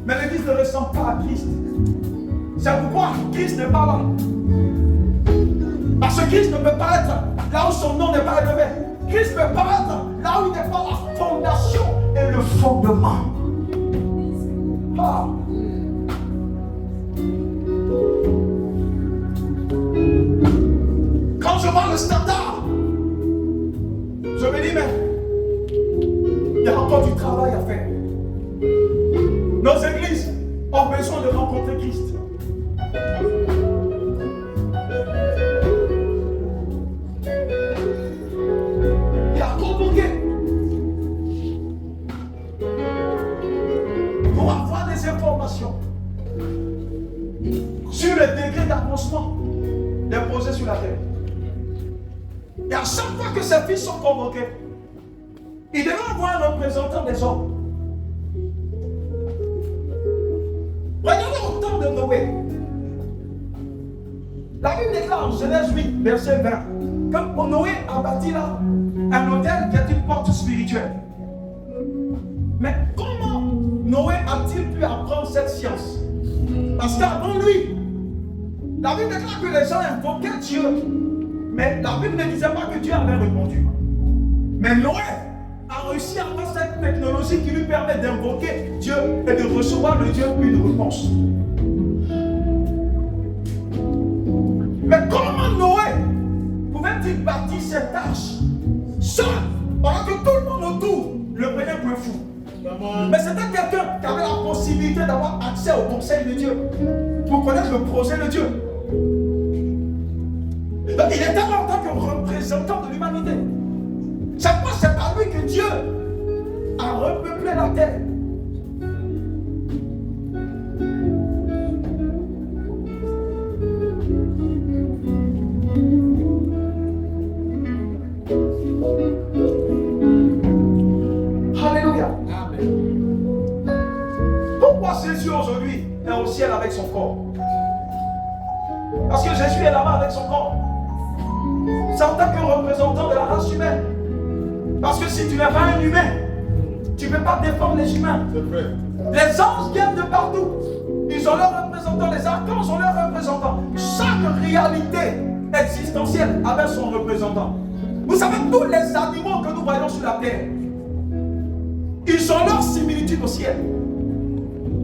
[SPEAKER 1] Mais l'église ne ressemble pas à Christ. C'est pourquoi Christ n'est pas là. Parce que Christ ne peut pas être là où son nom n'est pas élevé. Christ ne peut pas être là où il n'est pas la fondation et le fondement. Ah. Quand je vois le standard, je me dis, mais il y a encore du travail à faire. Nos églises ont besoin de rencontrer Christ. Il a convoqué pour avoir des informations sur le degré d'avancement des projets sur la terre. Et à chaque fois que ces fils sont convoqués, il devait avoir un représentant des hommes. Regardez au temps de Noé. La Bible déclare en Genèse 8, verset 20, que Noé a bâti là un hôtel qui est une porte spirituelle. Mais comment Noé a-t-il pu apprendre cette science? Parce qu'avant lui, la Bible déclare que les gens invoquaient Dieu. Mais la Bible ne disait pas que Dieu avait répondu. Mais Noé a réussi à avoir cette technologie qui lui permet d'invoquer Dieu et de recevoir de Dieu une réponse. Mais comment Noé pouvait-il bâtir cette arche seul, pendant que tout le monde autour le prenait pour un fou? Mais c'était quelqu'un qui avait la possibilité d'avoir accès au conseil de Dieu pour connaître le projet de Dieu. Donc il était là en tant que représentant de l'humanité. Chaque fois, c'est par lui que Dieu a repeuplé la terre. Alléluia. Pourquoi Jésus aujourd'hui est au ciel avec son corps? Parce que Jésus est là-bas avec son corps. C'est en tant que représentant de la race humaine. Parce que si tu n'es pas un humain, tu ne peux pas défendre les humains. Les anges viennent de partout. Ils ont leurs représentants, les archanges ont leurs représentants. Chaque réalité existentielle avait son représentant. Vous savez, tous les animaux que nous voyons sur la terre, ils ont leur similitude au ciel.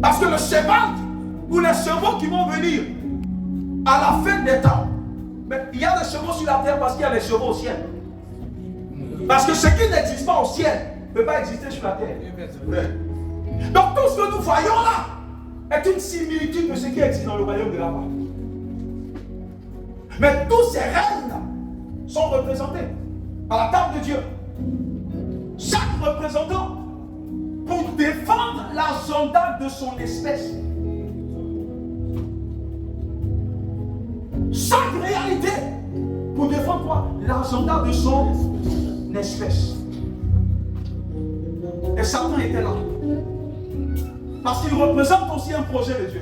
[SPEAKER 1] Parce que le cheval ou les chevaux qui vont venir à la fin des temps. Mais il y a des chevaux sur la terre parce qu'il y a des chevaux au ciel. Parce que ce qui n'existe pas au ciel ne peut pas exister sur la terre. Donc tout ce que nous voyons là est une similitude de ce qui existe dans le royaume de là-bas. Mais tous ces règnes sont représentés à la table de Dieu. Chaque représentant pour défendre l'agenda de son espèce. Chaque réalité pour défendre quoi? L'agenda de son espèce. Et Satan était là. Parce qu'il représente aussi un projet de Dieu.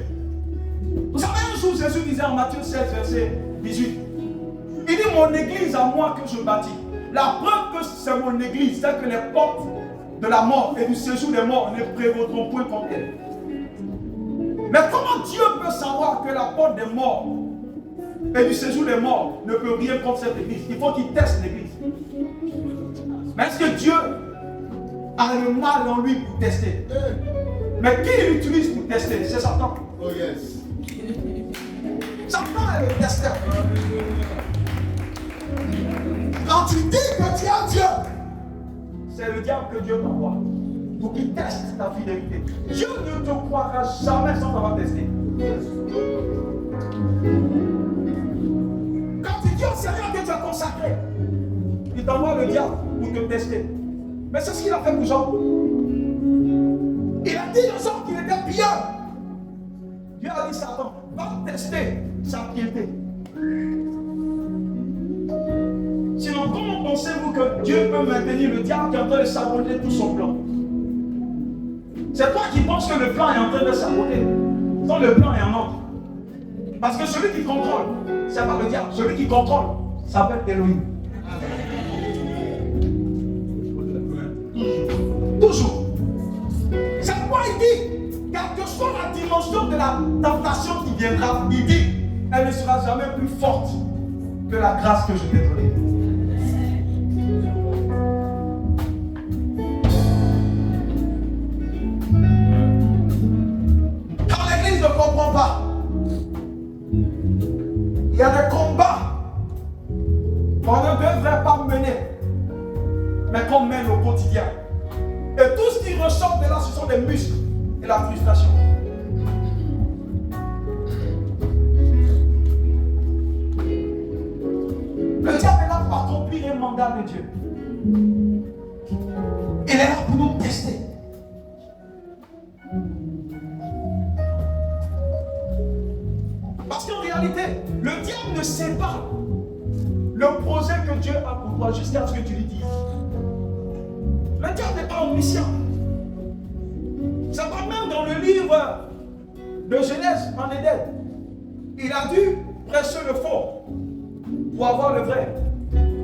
[SPEAKER 1] Vous savez, un jour Jésus disait en Matthieu 16, verset 18, il dit, mon église à moi que je bâtis. La preuve que c'est mon église, c'est que les portes de la mort et du séjour des morts ne prévaudront point contre elle. Mais comment Dieu peut savoir que la porte des morts et du séjour des morts ne peut rien contre cette église? Il faut qu'il teste l'église. Mais est-ce que Dieu a le mal en lui pour tester? Mais qui l'utilise pour tester? C'est Satan.
[SPEAKER 4] Oh yes.
[SPEAKER 1] Satan est le testeur. Quand tu dis que tu es Dieu, c'est le diable que Dieu t'envoie pour qu'il teste ta fidélité. Dieu ne te croira jamais sans t'avoir testé. Quand tu dis au Seigneur que tu as consacré, il t'envoie le diable pour te tester. Mais c'est ce qu'il a fait pour Jean. Il a dit aux gens qu'il était pieux. Dieu a dit Satan, va tester sa piété. Sinon, comment pensez-vous que Dieu peut maintenir le diable qui est en train de saboter tout son plan? C'est toi qui penses que le plan est en train de saboter. Quand le plan est en ordre. Parce que celui qui contrôle, c'est pas le diable. Celui qui contrôle s'appelle Elohim. Toujours. C'est pourquoi il dit, quelle que soit la dimension de la tentation qui viendra, il dit, elle ne sera jamais plus forte que la grâce que je t'ai donnée. Quand l'église ne comprend pas, il y a des combats qu'on ne devrait pas mener, mais qu'on mène au quotidien. Et tout ce qui ressort de là, ce sont des muscles et la frustration. Le diable est là pour accomplir un mandat de Dieu. Il est là pour nous tester. Parce qu'en réalité, le diable ne sait pas le projet que Dieu a pour toi jusqu'à ce que tu lui dises. Le diable n'est pas omniscient. Ça va même dans le livre de Genèse en Éden. Il a dû prêcher le faux pour avoir le vrai.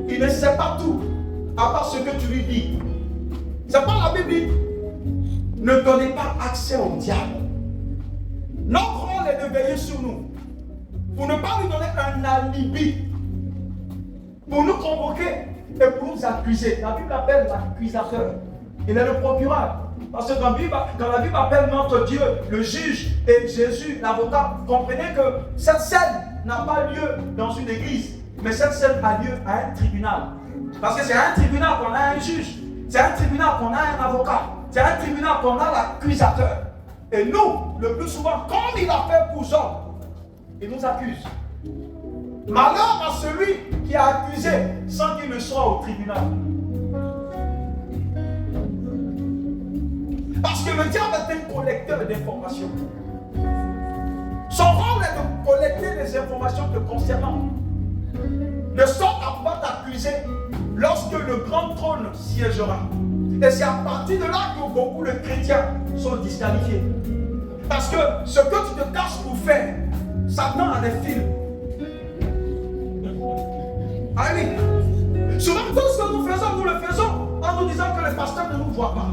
[SPEAKER 1] Il ne sait pas tout, à part ce que tu lui dis. C'est pas la Bible dit. Ne donnez pas accès au diable. Notre rôle est de veiller sur nous. Pour ne pas lui donner un alibi. Pour nous convoquer et pour nous accuser. La Bible appelle l'accusateur. Il est le procureur. Parce que quand la Bible appelle notre Dieu le juge et Jésus l'avocat, comprenez que cette scène n'a pas lieu dans une église, mais cette scène a lieu à un tribunal. Parce que c'est à un tribunal qu'on a un juge, c'est à un tribunal qu'on a un avocat, c'est à un tribunal qu'on a l'accusateur. Et nous, le plus souvent, comme il a fait pour Job, il nous accuse. Malheur à celui qui a accusé sans qu'il ne soit au tribunal. Parce que le diable est un collecteur d'informations. Son rôle est de collecter des informations te concernant. De sorte à pouvoir t'accuser lorsque le grand trône siégera. Et c'est à partir de là que beaucoup de chrétiens sont disqualifiés. Parce que ce que tu te caches pour faire, Satan a des fils. Amen. Souvent, tout ce que nous le faisons en nous disant que le pasteur ne nous voit pas.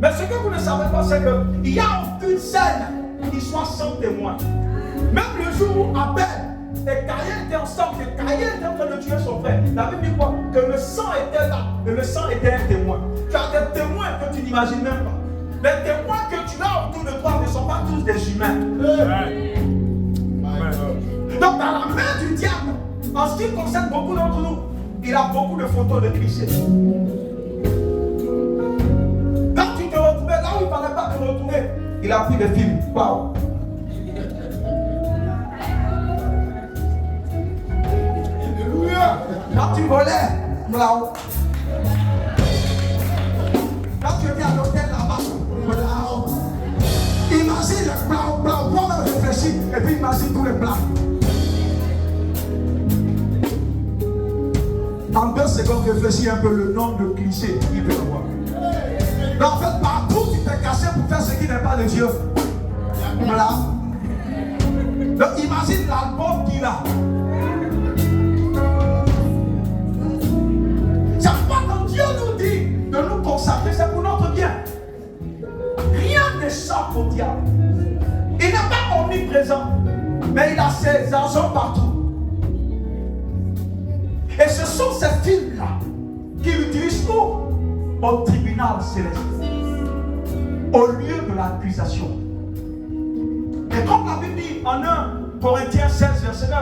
[SPEAKER 1] Mais ce que vous ne savez pas, c'est qu'il n'y a aucune scène qui soit sans témoin. Même le jour où Abel et Caïn étaient ensemble, que Caïn était en train de tuer son frère, la Bible dit quoi? Que le sang était là, et le sang était un témoin. Tu as des témoins que tu n'imagines même pas. Les témoins que tu as autour de toi ne sont pas tous des humains. le diable, en ce qui concerne beaucoup d'entre nous, il a beaucoup de photos de clichés. Quand tu te retrouvais là où il ne fallait pas te retrouver, il a pris des films. Waouh! Quand tu volais, blau. Quand tu étais à l'hôtel là-bas, blau. Imagine le blau. Moi-même réfléchis et puis imagine tous les blancs. En 2 secondes, réfléchis un peu le nombre de clichés qu'il peut y avoir. Mais en fait, partout, tu t'es caché pour faire ce qui n'est pas de Dieu. Voilà. Donc imagine l'album qu'il a. Chaque fois que Dieu nous dit de nous consacrer, c'est pour notre bien. Rien n'échappe au diable. Il n'est pas omniprésent, mais il a ses agents partout. Et ce sont ces films-là qu'il utilise au tribunal céleste, au lieu de l'accusation. Et comme la Bible dit en 1 Corinthiens 16, verset 9,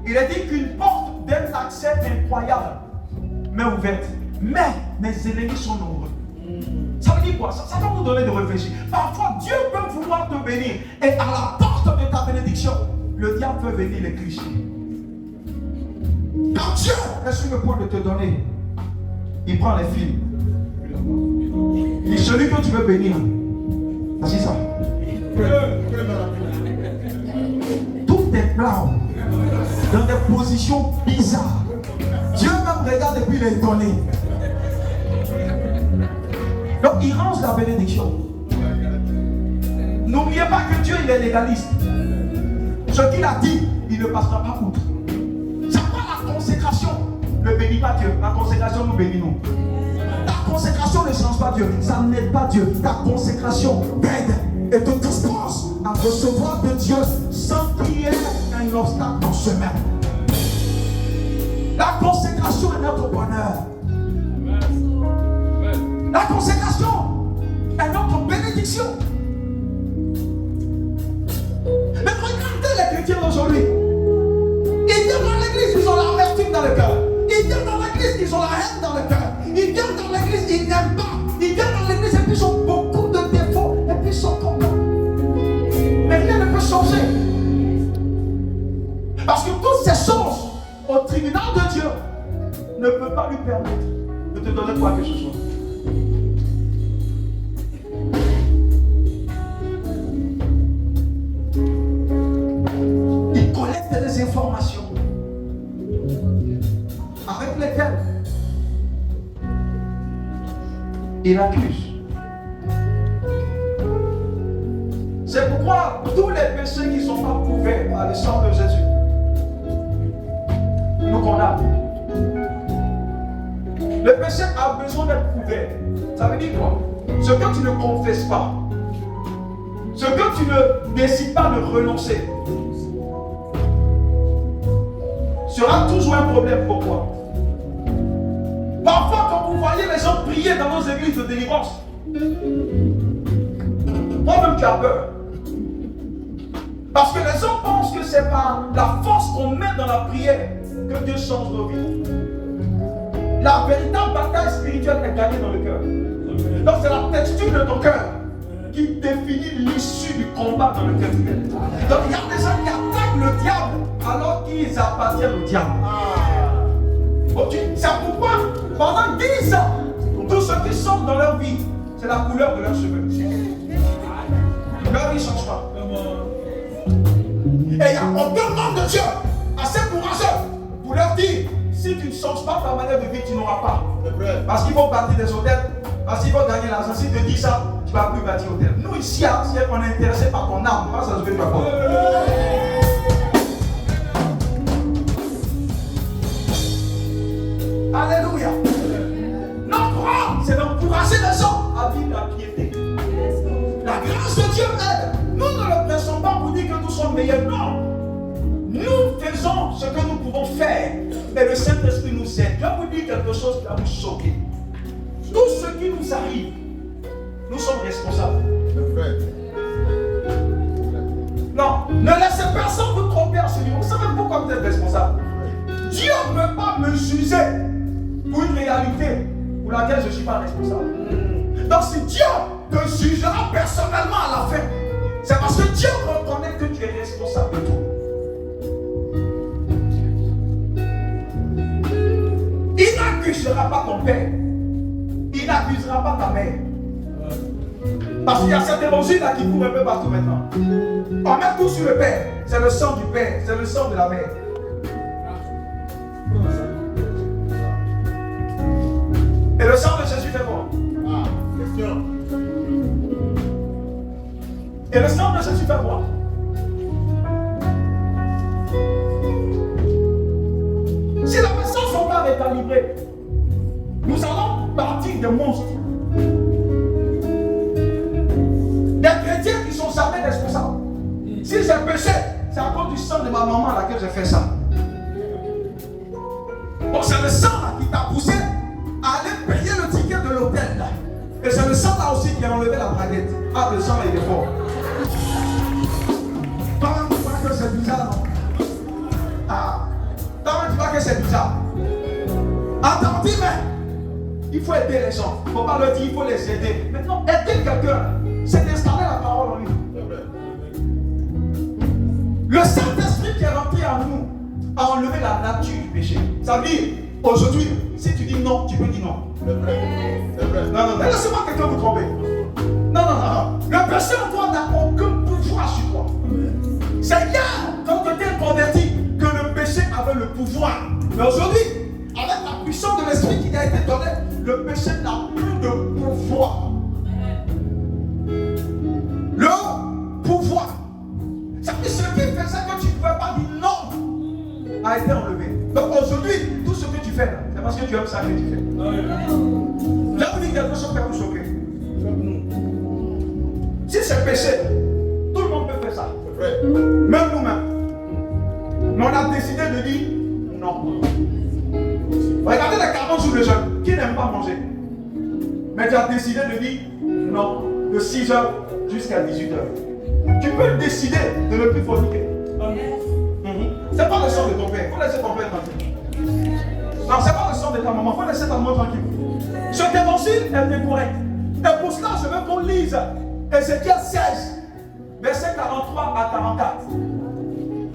[SPEAKER 1] il est dit qu'une porte d'un accès incroyable m'est ouverte. Mais mes ennemis sont nombreux. Ça veut dire quoi? Ça va nous donner de réfléchir. Parfois, Dieu peut vouloir te bénir. Et à la porte de ta bénédiction, le diable peut venir les clichés. Quand Dieu est sur le point de te donner, il prend les fils. Il dit, celui que tu veux bénir, voici ça. Tout est blanc, dans des positions bizarres. Dieu même regarde et puis il est étonné. Donc il range la bénédiction. N'oubliez pas que Dieu il est légaliste. Ce qu'il a dit, il ne passera pas outre. La consécration ne bénit pas Dieu. La consécration nous bénit nous. La consécration ne change pas Dieu. Ça n'aide pas Dieu. La consécration t'aide et te dispose à recevoir de Dieu sans qu'il y ait un obstacle dans ce chemin. La consécration est notre bonheur. La consécration est notre bénédiction. Mais regardez les chrétiens d'aujourd'hui. Ils viennent dans l'église, ils ont l'amertume dans le cœur. Ils viennent dans l'église, ils ont la haine dans le cœur. Ils viennent dans l'église, ils n'aiment pas. Ils viennent dans l'église et puis ils ont beaucoup de défauts. Et puis ils sont contents. Mais rien ne peut changer. Parce que toutes ces choses, au tribunal de Dieu, ne peuvent pas lui permettre de te donner quoi que ce soit. Il collecte des informations avec lesquelles il accuse. C'est pourquoi tous les péchés qui ne sont pas couverts par le sang de Jésus nous condamnent. Le péché a besoin d'être couvert. Ça veut dire quoi? Ce que tu ne confesses pas, ce que tu ne décides pas de renoncer, sera toujours un problème pour toi. Parfois, quand vous voyez les gens prier dans nos églises de délivrance, toi-même tu as peur. Parce que les gens pensent que c'est par la force qu'on met dans la prière que Dieu change nos vies. La véritable bataille spirituelle est gagnée dans le cœur. Donc c'est la texture de ton cœur qui définit l'issue du combat dans le cœur humain. Donc il y a des gens qui attaquent le diable alors qu'ils appartiennent au diable. C'est pourquoi pendant 10 ans, tout ce qui change dans leur vie, c'est la couleur de leurs cheveux. Leur vie ne change pas. Et il n'y a aucun homme de Dieu assez courageux pour leur dire, si tu ne changes pas ta manière de vie, tu n'auras pas. Parce qu'il faut bâtir des hôtels, parce qu'il faut gagner l'argent. Si tu te dis ça, tu ne vas plus bâtir hôtel. Nous ici, on est intéressé par ton âme, pas ça ce que tu vas faire. Alléluia. Notre rôle, c'est d'encourager les gens à vivre la piété. La grâce de Dieu aide. Nous ne le prêchons pas pour dire que nous sommes meilleurs. Non. Nous faisons ce que nous pouvons faire. Mais le Saint-Esprit nous aide. Je vais vous dire quelque chose qui va vous choquer. Tout ce qui nous arrive, nous sommes responsables. Non, ne laissez personne vous tromper à ce niveau. Vous savez pourquoi vous êtes responsable. Dieu ne peut pas me juger pour une réalité pour laquelle je ne suis pas responsable. Donc si Dieu te jugera personnellement à la fin, c'est parce que Dieu reconnaît que tu es responsable de tout. Il n'accusera pas ton père. Il n'accusera pas ta mère. Parce qu'il y a cet évangile là qui court un peu partout maintenant. On met tout sur le père. C'est le sang du père, c'est le sang de la mère. Et le sang de Jésus fait quoi?
[SPEAKER 4] Question.
[SPEAKER 1] Et le sang de Jésus fait quoi? Si la personne ne sont pas récalibrées, nous allons partir des monstres. Des chrétiens qui sont jamais responsables. Si j'ai péché, c'est à cause du sang de ma maman à laquelle j'ai fait ça. Donc c'est le sang là qui t'a poussé à aller payer le ticket de l'hôtel. Et c'est le sang là aussi qui a enlevé la baguette. Ah, le sang là, il est fort. Toi-même, tu vois que c'est bizarre, non? Ah, toi-même, tu vois que c'est bizarre. Attendez, mais il faut aider les gens. Il ne faut pas leur dire, il faut les aider. Maintenant, aider quelqu'un, c'est d'installer la parole en lui. Le Saint-Esprit qui est rentré en nous a enlevé la nature du péché. Ça veut dire, aujourd'hui, si tu dis non, tu peux dire non.
[SPEAKER 4] C'est vrai. C'est vrai.
[SPEAKER 1] Non, non, laissez-moi quelqu'un vous tromper. Non, non, non. Le péché en toi n'a aucun pouvoir sur toi. C'est hier, quand tu étais converti, que le péché avait le pouvoir. Mais aujourd'hui, avec la puissance de l'Esprit qui t'a été donnée, le péché n'a plus de pouvoir. Le pouvoir. Ça veut dire ce qui faisait que tu ne pouvais pas dire non a été enlevé. Donc aujourd'hui, tout ce que tu fais, c'est parce que tu aimes ça que tu fais. Je vais vous dire quelque chose qui va vous choquer. Si c'est péché, tout le monde peut faire ça.
[SPEAKER 4] C'est vrai.
[SPEAKER 1] Même nous-mêmes. Mais on a décidé de dire non. Regardez les 40 jours de jeûne. Qui n'aime pas manger? Mais tu as décidé de dire non. De 6h jusqu'à 18h. Tu peux décider de ne plus forniquer. C'est pas le sang de ton père. Il faut laisser ton père tranquille. Non, c'est pas le sang de ta maman. Il faut laisser ta maman tranquille. Cet évangile est correct. Et pour cela, je veux qu'on lise Ézéchiel 16, verset 43 à 44.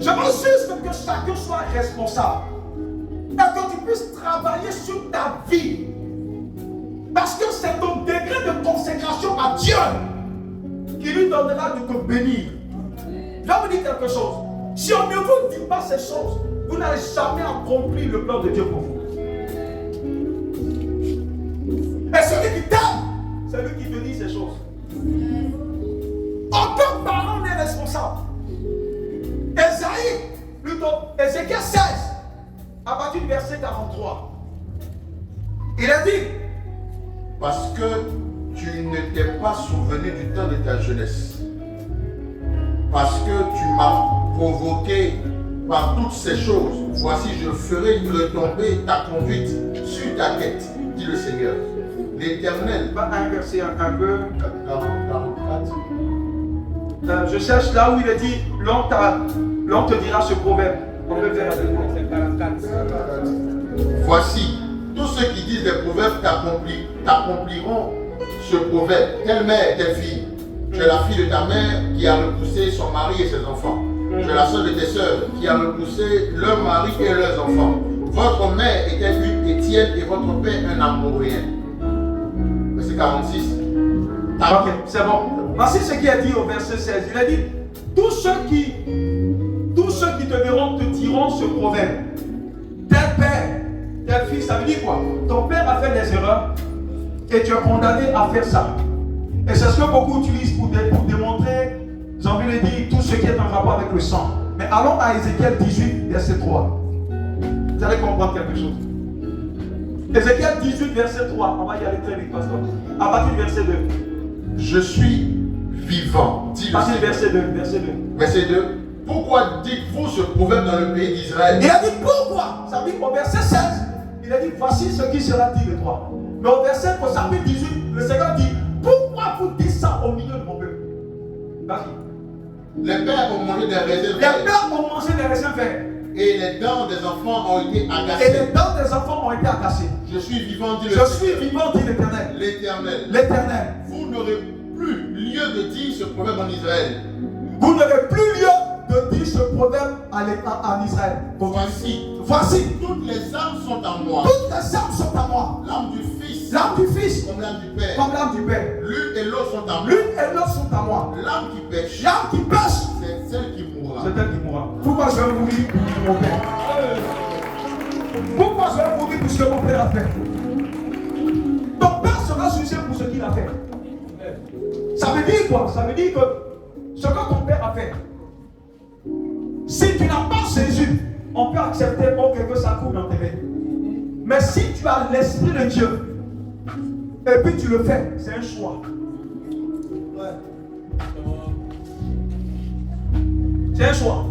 [SPEAKER 1] Je veux juste que chacun soit responsable. Et que tu puisses travailler sur ta vie. Parce que c'est ton degré de consécration à Dieu qui lui donnera de te bénir. Je vais vous dire quelque chose. Si on ne vous dit pas ces choses, vous n'allez jamais accomplir le plan de Dieu pour vous. Et celui qui t'aime, c'est lui qui te dit ces choses. Aucun parent n'est responsable. Esaïe, plutôt, Ézéchiel 16, à partir du verset 43. Il a dit,
[SPEAKER 4] parce que tu ne t'es pas souvenu du temps de ta jeunesse. Parce que tu m'as provoqué par toutes ces choses. Voici, je ferai retomber ta conduite sur ta tête, dit le Seigneur. L'Éternel.
[SPEAKER 1] Va inverser un peu.
[SPEAKER 4] 44.
[SPEAKER 1] Je cherche là où il est dit, l'on te dira ce proverbe. On peut faire avec moi. C'est 44.
[SPEAKER 4] Voici, tous ceux qui disent des proverbes t'accompliront ce proverbe. Telle mère, telle fille. Tu es la fille de ta mère qui a repoussé son mari et ses enfants. Tu es la soeur de tes sœurs qui a repoussé leur mari et leurs enfants. Votre mère était une Étienne et votre père un Amoréen. Verset 46.
[SPEAKER 1] Ok, c'est bon. Voici ce qui est dit au verset 16. Il a dit, tous ceux qui te verront te diront ce proverbe. Tel père, tel fils, ça veut dire quoi? Ton père a fait des erreurs et tu es condamné à faire ça. Et c'est ce que beaucoup utilisent pour démontrer, j'ai envie de dire, tout ce qui est en rapport avec le sang. Mais allons à Ézéchiel 18, verset 3. Vous allez comprendre quelque chose. Ézéchiel 18, verset 3. On va y aller très vite, pasteur. À partir du verset 2.
[SPEAKER 4] Je suis vivant. Dit
[SPEAKER 1] À partir du verset 2.
[SPEAKER 4] Verset 2. Pourquoi dites-vous ce proverbe dans le pays d'Israël?
[SPEAKER 1] Il a dit pourquoi? Ça veut dire au verset 16, il a dit voici ce qui sera dit de toi. Mais au verset, au chapitre 18, le Seigneur dit pourquoi vous dites ça au milieu de mon peuple? Vas-y.
[SPEAKER 4] Les pères ont mangé des raisins
[SPEAKER 1] Les
[SPEAKER 4] verts.
[SPEAKER 1] pères ont mangé des raisins verts.
[SPEAKER 4] Et les dents des enfants ont été
[SPEAKER 1] Et
[SPEAKER 4] agacées.
[SPEAKER 1] les dents des enfants ont été agacées.
[SPEAKER 4] Je suis vivant, dit le
[SPEAKER 1] Je suis
[SPEAKER 4] Seigneur.
[SPEAKER 1] vivant, dit l'Éternel.
[SPEAKER 4] L'Éternel.
[SPEAKER 1] L'Éternel.
[SPEAKER 4] Vous n'aurez plus lieu de dire ce proverbe en Israël.
[SPEAKER 1] Vous n'aurez plus lieu de dire ce proverbe en Israël. Voici.
[SPEAKER 4] Toutes les âmes sont en moi.
[SPEAKER 1] Toutes les âmes sont à moi.
[SPEAKER 4] L'âme du Fils.
[SPEAKER 1] L'âme du Fils.
[SPEAKER 4] Comme l'âme du Père.
[SPEAKER 1] Comme l'âme du Père.
[SPEAKER 4] L'une et l'autre sont en moi.
[SPEAKER 1] L'une et l'autre sont à moi.
[SPEAKER 4] L'âme qui pêche.
[SPEAKER 1] L'âme qui pêche,
[SPEAKER 4] C'est celle qui mourra.
[SPEAKER 1] c'est elle qui mourra. Pourquoi je vais mourir pour mon Père? Pourquoi je vais mourir pour ce que mon Père a fait? Ton Père sera jugé pour ce qu'il a fait. Ça veut dire quoi? Ça veut dire que ce que ton Père a fait, si tu n'as pas Jésus, on peut accepter que ça coule dans tes veines. Mais si tu as l'Esprit de Dieu, et puis tu le fais, c'est un choix. C'est un choix.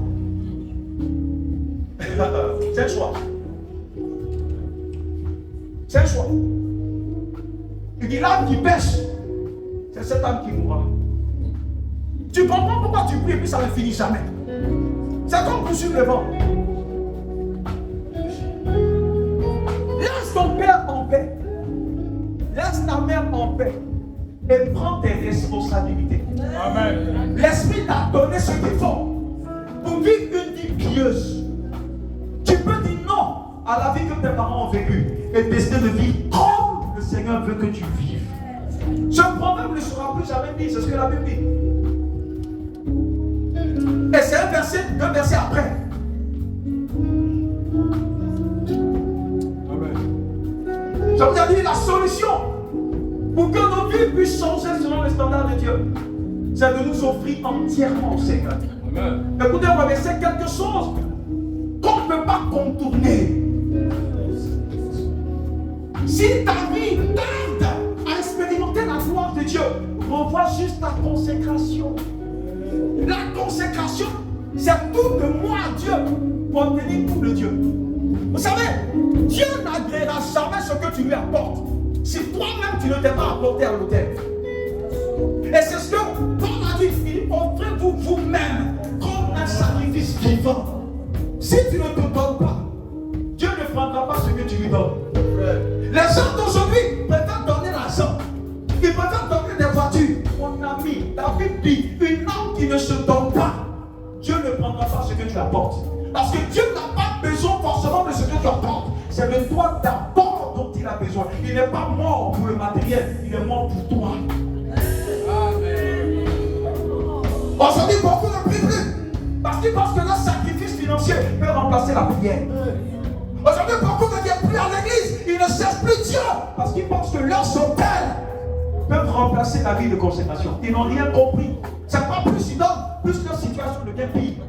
[SPEAKER 1] C'est un choix. C'est un choix. Il dit l'âme qui pêche, c'est cette âme qui mourra. Tu comprends pourquoi tu pries et puis ça ne finit jamais. C'est comme poursuivre le vent. Laisse ton père en paix. Laisse ta mère en paix. Et prends tes responsabilités.
[SPEAKER 2] Amen.
[SPEAKER 1] L'Esprit t'a donné ce qu'il faut pour vivre une vie pieuse. Tu peux dire non à la vie que tes parents ont vécue et décider de vivre comme le Seigneur veut que tu vives. Ce proverbe ne sera plus jamais dit, c'est ce que la Bible dit. Et c'est un verset, deux versets après.
[SPEAKER 2] Amen.
[SPEAKER 1] Je vous ai dit la solution pour que nos vies puissent changer selon les standards de Dieu, c'est de nous offrir entièrement au Seigneur.
[SPEAKER 2] Amen.
[SPEAKER 1] Écoutez-moi, mais c'est quelque chose qu'on ne peut pas contourner. Si ta vie tarde à expérimenter la gloire de Dieu, revois juste ta consécration. La consécration, c'est tout de moi à Dieu pour obtenir tout de Dieu. Vous savez, Dieu n'agréera jamais ce que tu lui apportes si toi-même tu ne t'es pas apporté à l'autel. Et c'est ce que Paul a dit, il dit, offrez-vous vous-même comme un sacrifice vivant. Si tu ne te donnes pas, Dieu ne prendra pas ce que tu lui donnes. Les gens d'aujourd'hui préfèrent donner l'argent. Ils préfèrent donner des voitures. Mon ami, David dit, une âme qui ne se donne pas, Dieu ne prendra pas ce que tu apportes. Parce que Dieu n'a pas besoin forcément de ce que tu apportes. C'est de toi d'abord dont il a besoin. Il n'est pas mort pour le matériel, il est mort pour toi. Aujourd'hui, beaucoup ne prient plus. Parce qu'ils pensent que leur sacrifice financier peut remplacer la prière. Aujourd'hui, beaucoup ne viennent plus à l'église. Ils ne cherchent plus Dieu. Parce qu'ils pensent que leurs hôtels peuvent remplacer la vie de consécration. Ils n'ont rien compris. C'est pas plus ils donnent, plus leur situation devient pire.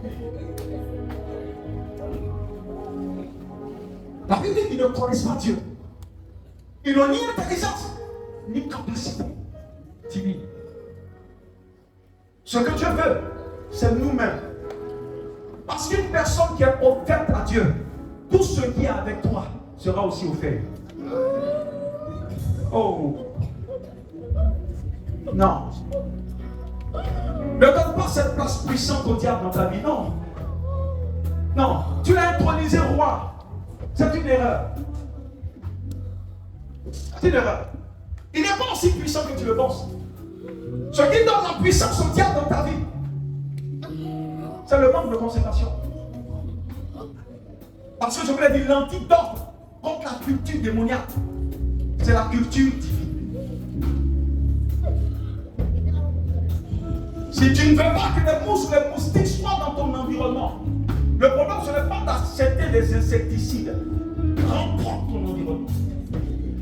[SPEAKER 1] La Bible dit qu'ils ne connaissent pas Dieu. Ils n'ont ni intelligence, ni capacité divine. Ce que Dieu veut, c'est nous-mêmes. Parce qu'une personne qui est offerte à Dieu, tout ce qui est avec toi sera aussi offert. Oh. Non. Ne donne pas cette place puissante au diable dans ta vie. Non. Non. Tu l'as intronisé roi. C'est une erreur. C'est une erreur. Il n'est pas aussi puissant que tu le penses. Ce qui donne la puissance au diable dans ta vie, c'est le manque de consécration. Parce que je vous l'ai dit, l'antidote contre la culture démoniaque, c'est la culture divine. Si tu ne veux pas que les mouches, les moustiques soient dans ton environnement, le problème ce n'est pas d'accepter des insecticides. Remporte ton environnement.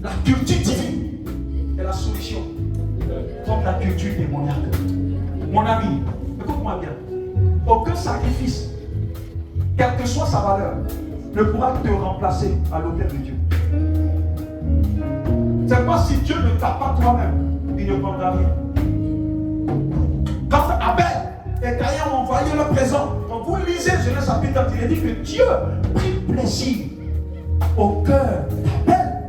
[SPEAKER 1] La culture divine est la solution contre la culture démoniaque. Mon ami, écoute-moi bien. Aucun sacrifice, quelle que soit sa valeur, ne pourra te remplacer à l'autel de Dieu. C'est pas si Dieu ne t'a pas toi-même, il ne prendra rien. Quand Abel et Caïn ont envoyé le présent, quand vous lisez Genèse chapitre 4, il est dit que Dieu prit plaisir au cœur d'Abel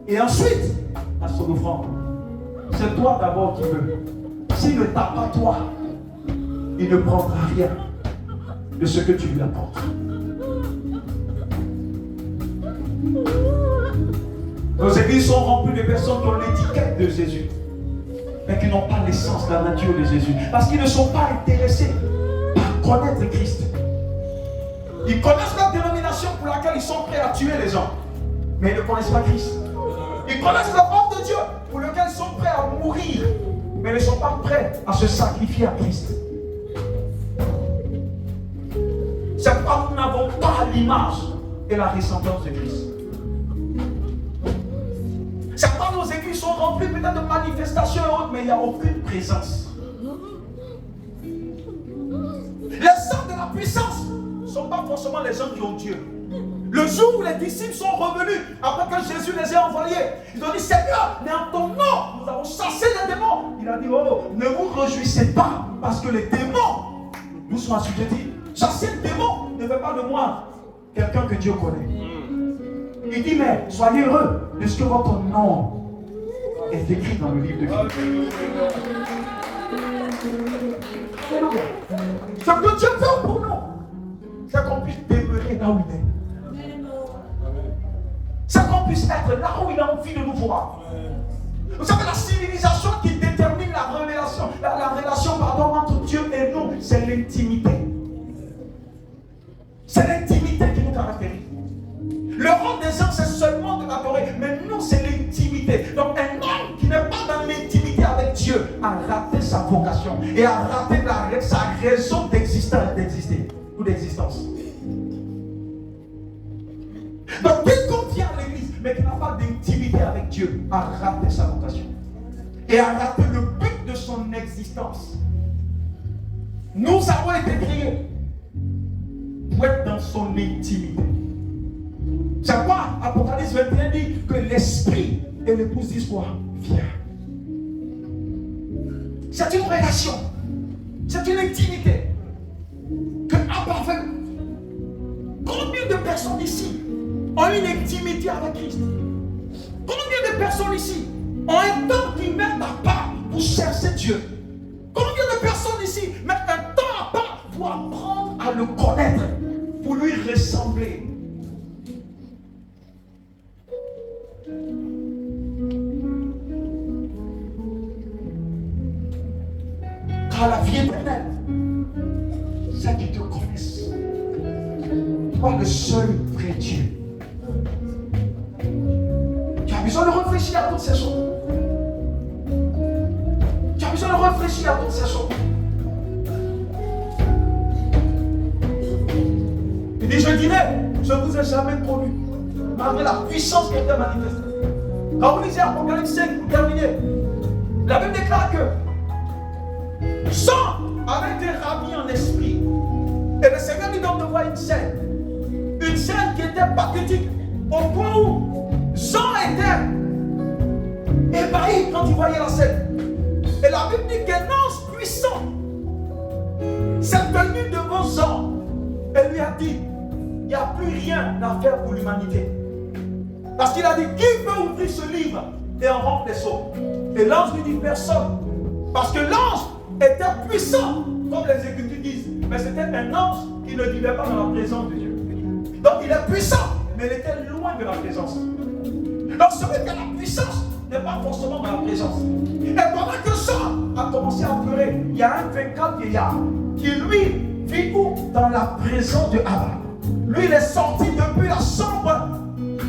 [SPEAKER 1] et ensuite à son offrande. C'est toi d'abord qui veux. S'il ne t'a pas toi, il ne prendra rien de ce que tu lui apportes. Nos églises sont remplies de personnes qui ont l'étiquette de Jésus, mais qui n'ont pas l'essence, la nature de Jésus. Parce qu'ils ne sont pas intéressés par connaître Christ. Ils connaissent la dénomination pour laquelle ils sont prêts à tuer les gens, mais ils ne connaissent pas Christ. Ils connaissent l'œuvre de Dieu pour lequel ils sont prêts à mourir, mais ils ne sont pas prêts à se sacrifier à Christ. C'est pourquoi nous n'avons pas l'image et la ressemblance de Christ. C'est pourquoi nos églises sont remplies peut-être de manifestations et autres, mais il n'y a aucune présence. Les hommes de la puissance ne sont pas forcément les gens qui ont Dieu. Le jour où les disciples sont revenus, après que Jésus les ait envoyés, ils ont dit, Seigneur, mais en ton nom, nous avons chassé les démons. Il a dit, oh, ne vous réjouissez pas, parce que les démons nous sont assujettis. Chasser le démon ne fait pas de moi quelqu'un que Dieu connaît. Il dit, mais soyez heureux de ce que votre nom est écrit dans le livre de vie. Ce que Dieu veut pour nous, c'est qu'on puisse demeurer là où il est. C'est qu'on puisse être là où il a envie de nous voir. Vous savez, la civilisation qui détermine la révélation, la relation entre Dieu et nous, c'est l'intimité. C'est l'intimité qui nous caractérise. Le rôle des gens, c'est seulement de l'adorer, mais nous, c'est l'intimité. Donc, un homme qui n'est pas dans l'intimité avec Dieu a raté sa vocation et a raté sa raison d'exister ou d'existence. Donc, quiconque vient à l'église, mais qui n'a pas d'intimité avec Dieu, a raté sa vocation et a raté le but de son existence. Nous avons été créés pour être dans son intimité. C'est pourquoi Apocalypse 21 dit que l'esprit et l'épouse disent quoi? Viens. C'est une relation, c'est une intimité que Abba fait. Combien de personnes ici ont une intimité avec Christ? Combien de personnes ici ont un temps qu'ils mettent à part pour chercher Dieu? Combien de personnes ici mettent un temps à part pour apprendre à le connaître, pour lui ressembler? Car la vie éternelle, c'est qu'ils te connaissent. Toi, le seul vrai Dieu. Tu as besoin de réfléchir à toutes ces choses. Tu as besoin de réfléchir à toutes ces choses. Il dit, je dirais, je ne vous ai jamais connu, malgré la puissance qui était manifestée. Quand vous lisez Apocalypse 5, vous terminez. La Bible déclare que Jean avait été ravi en esprit. Et le Seigneur lui donne de voir une scène qui était pathétique, au point où Jean était ébahi quand il voyait la scène. Et la Bible dit qu'un ange puissant s'est tenu devant Jean et lui a dit, il n'y a plus rien à faire pour l'humanité. Parce qu'il a dit, qui peut ouvrir ce livre et en remplir les seaux? Et l'ange lui dit, personne. Parce que l'ange était puissant, comme les Écritures disent. Mais c'était un ange qui ne vivait pas dans la présence de Dieu. Donc il est puissant, mais il était loin de la présence. Donc celui qui a la puissance n'est pas forcément dans la présence. Et pendant que Jean a commencé à pleurer, il y a un 24 vieillard qui lui vit où? Dans la présence de Abba. Lui il est sorti depuis la chambre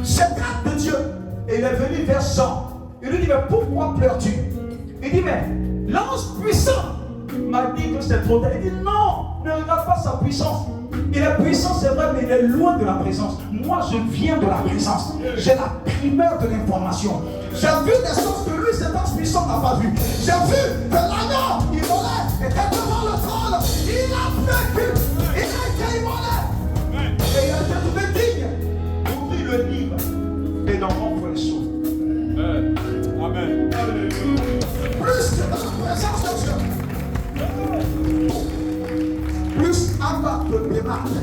[SPEAKER 1] secrète de Dieu. Et il est venu vers Jean. Il lui dit, mais pourquoi pleures-tu? Il dit, mais l'ange puissant m'a dit que c'est trop tard. Il dit, non, ne regarde pas sa puissance. Il est puissant, c'est vrai, mais il est loin de la présence. Moi, je viens de la présence. J'ai la primeur de l'information. J'ai vu des choses que lui, cet ange puissant n'a pas vu. J'ai vu que l'agneau, il volait, était devant le trône. Il a vécu. Il a été immolé. Et il a été trouvé digne d'ouvrir le livre et d'en rompre les sceaux.
[SPEAKER 2] Amen.
[SPEAKER 1] Plus que dans la présence de Dieu, plus Abba te démarque.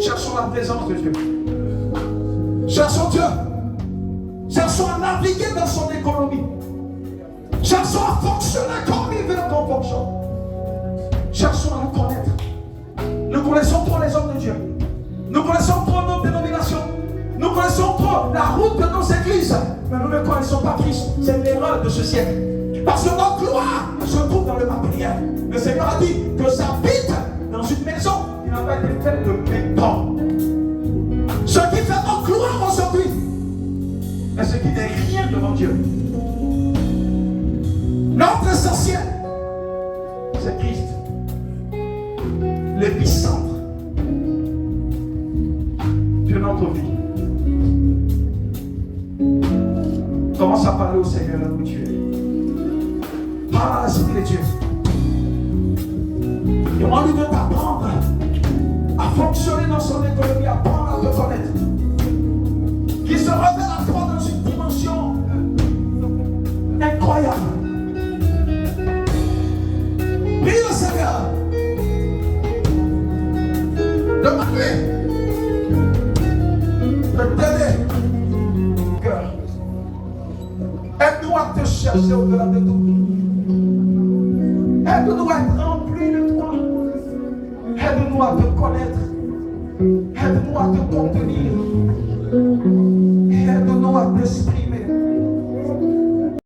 [SPEAKER 1] Cherchons la présence de Dieu. Cherchons Dieu. Cherchons à naviguer dans son économie. Cherchons à fonctionner comme il veut qu'on fonctionne. Cherchons à le connaître. Nous connaissons trop les hommes de Dieu. Nous connaissons trop notre la route de nos églises. Mais nous ne connaissons pas Christ. C'est l'erreur de ce siècle. Parce que notre gloire se trouve dans le matériel. Le Seigneur a dit que ça habite dans une maison qui n'a pas été faite de béton. Ce qui fait notre gloire aujourd'hui est ce qui n'est rien devant Dieu. Notre essentiel, c'est Christ. L'épicentre de notre vie. Commence à parler au Seigneur là où tu es. Parle à l'Esprit de Dieu. Demande-lui de t'apprendre à fonctionner dans son économie, à apprendre à te connaître. Qu'il se révèle à toi dans une dimension incroyable. Prie le Seigneur. Demande-lui de t'aider. Aide-nous à te chercher au-delà de tout. Aide-nous à être remplis de toi. Aide-nous à te connaître. Aide-nous à te contenir.